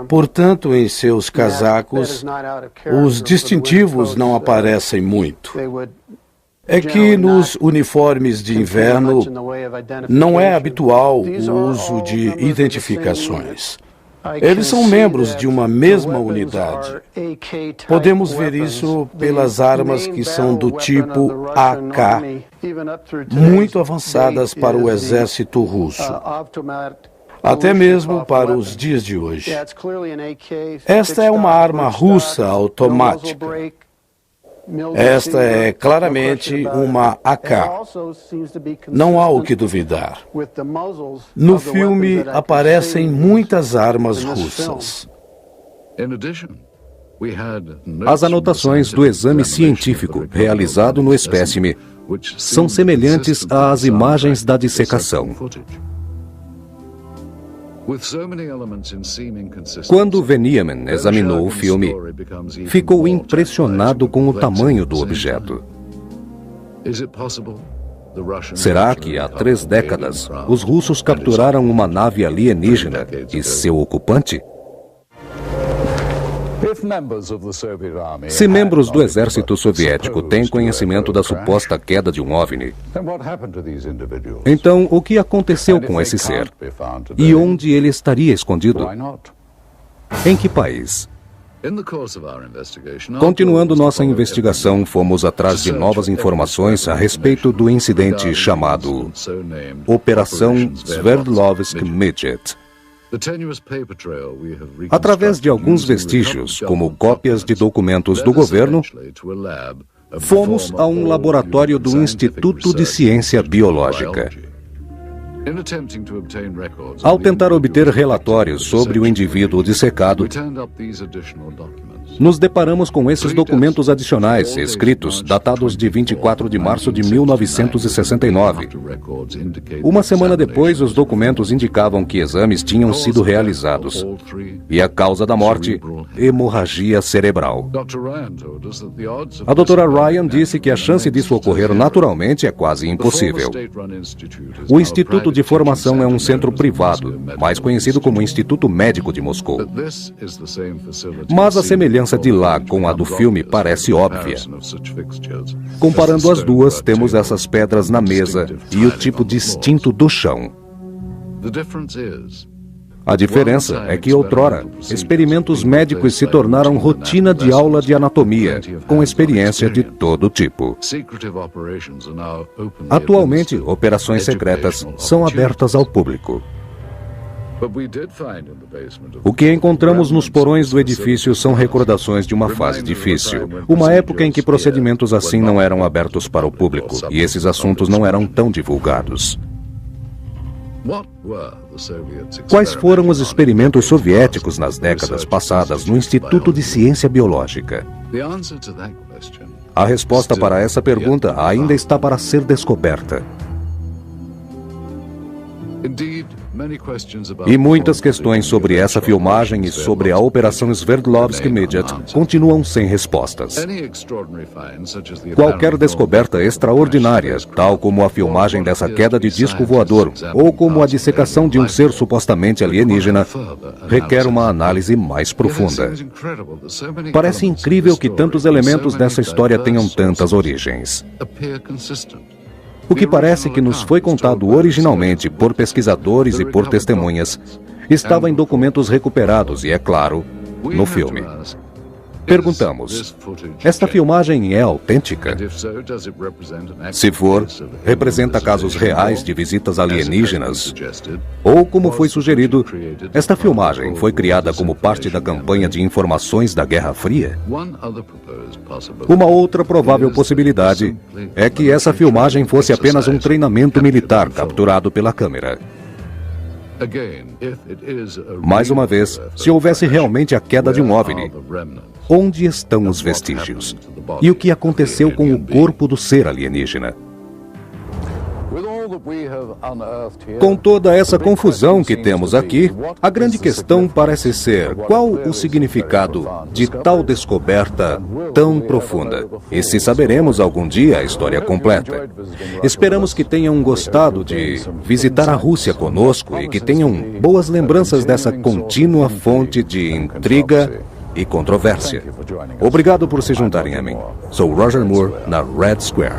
Portanto, em seus casacos, os distintivos não aparecem muito. É que nos uniformes de inverno não é habitual o uso de identificações. Eles são membros de uma mesma unidade. Podemos ver isso pelas armas que são do tipo AK, muito avançadas para o exército russo, até mesmo para os dias de hoje. Esta é uma arma russa automática. Esta é claramente uma AK. Não há o que duvidar. No filme aparecem muitas armas russas. As anotações do exame científico realizado no espécime são semelhantes às imagens da dissecação. Quando Venieman examinou o filme, ficou impressionado com o tamanho do objeto. Será que há 3 décadas os russos capturaram uma nave alienígena e seu ocupante? Se membros do exército soviético têm conhecimento da suposta queda de um OVNI, então o que aconteceu com esse ser? E onde ele estaria escondido? Em que país? Continuando nossa investigação, fomos atrás de novas informações a respeito do incidente chamado Operação Sverdlovsk-Midget. Através de alguns vestígios, como cópias de documentos do governo, fomos a um laboratório do Instituto de Ciência Biológica. Ao tentar obter relatórios sobre o indivíduo dissecado, nos deparamos com esses documentos adicionais, escritos, datados de 24 de março de 1969. Uma semana depois, os documentos indicavam que exames tinham sido realizados. E a causa da morte, hemorragia cerebral. A doutora Ryan disse que a chance disso ocorrer naturalmente é quase impossível. O Instituto de Formação é um centro privado, mais conhecido como Instituto Médico de Moscou. Mas a semelhança de lá com a do filme parece óbvia. Comparando as duas, temos essas pedras na mesa e o tipo distinto do chão. A diferença é que outrora, experimentos médicos se tornaram rotina de aula de anatomia, com experiência de todo tipo. Atualmente, operações secretas são abertas ao público. O que encontramos nos porões do edifício são recordações de uma fase difícil, uma época em que procedimentos assim não eram abertos para o público e esses assuntos não eram tão divulgados. Quais foram os experimentos soviéticos nas décadas passadas no Instituto de Ciência Biológica? A resposta para essa pergunta ainda está para ser descoberta. E muitas questões sobre essa filmagem e sobre a Operação Sverdlovsk-Midget continuam sem respostas. Qualquer descoberta extraordinária, tal como a filmagem dessa queda de disco voador ou como a dissecação de um ser supostamente alienígena, requer uma análise mais profunda. Parece incrível que tantos elementos dessa história tenham tantas origens. O que parece que nos foi contado originalmente por pesquisadores e por testemunhas estava em documentos recuperados e, é claro, no filme. Perguntamos, esta filmagem é autêntica? Se for, representa casos reais de visitas alienígenas? Ou, como foi sugerido, esta filmagem foi criada como parte da campanha de informações da Guerra Fria? Uma outra provável possibilidade é que essa filmagem fosse apenas um treinamento militar capturado pela câmera. Mais uma vez, se houvesse realmente a queda de um OVNI, onde estão os vestígios? E o que aconteceu com o corpo do ser alienígena? Com toda essa confusão que temos aqui, a grande questão parece ser qual o significado de tal descoberta tão profunda. E se saberemos algum dia a história completa. Esperamos que tenham gostado de visitar a Rússia conosco e que tenham boas lembranças dessa contínua fonte de intriga e controvérsia. Obrigado por se juntarem a mim. Sou Roger Moore, na Red Square.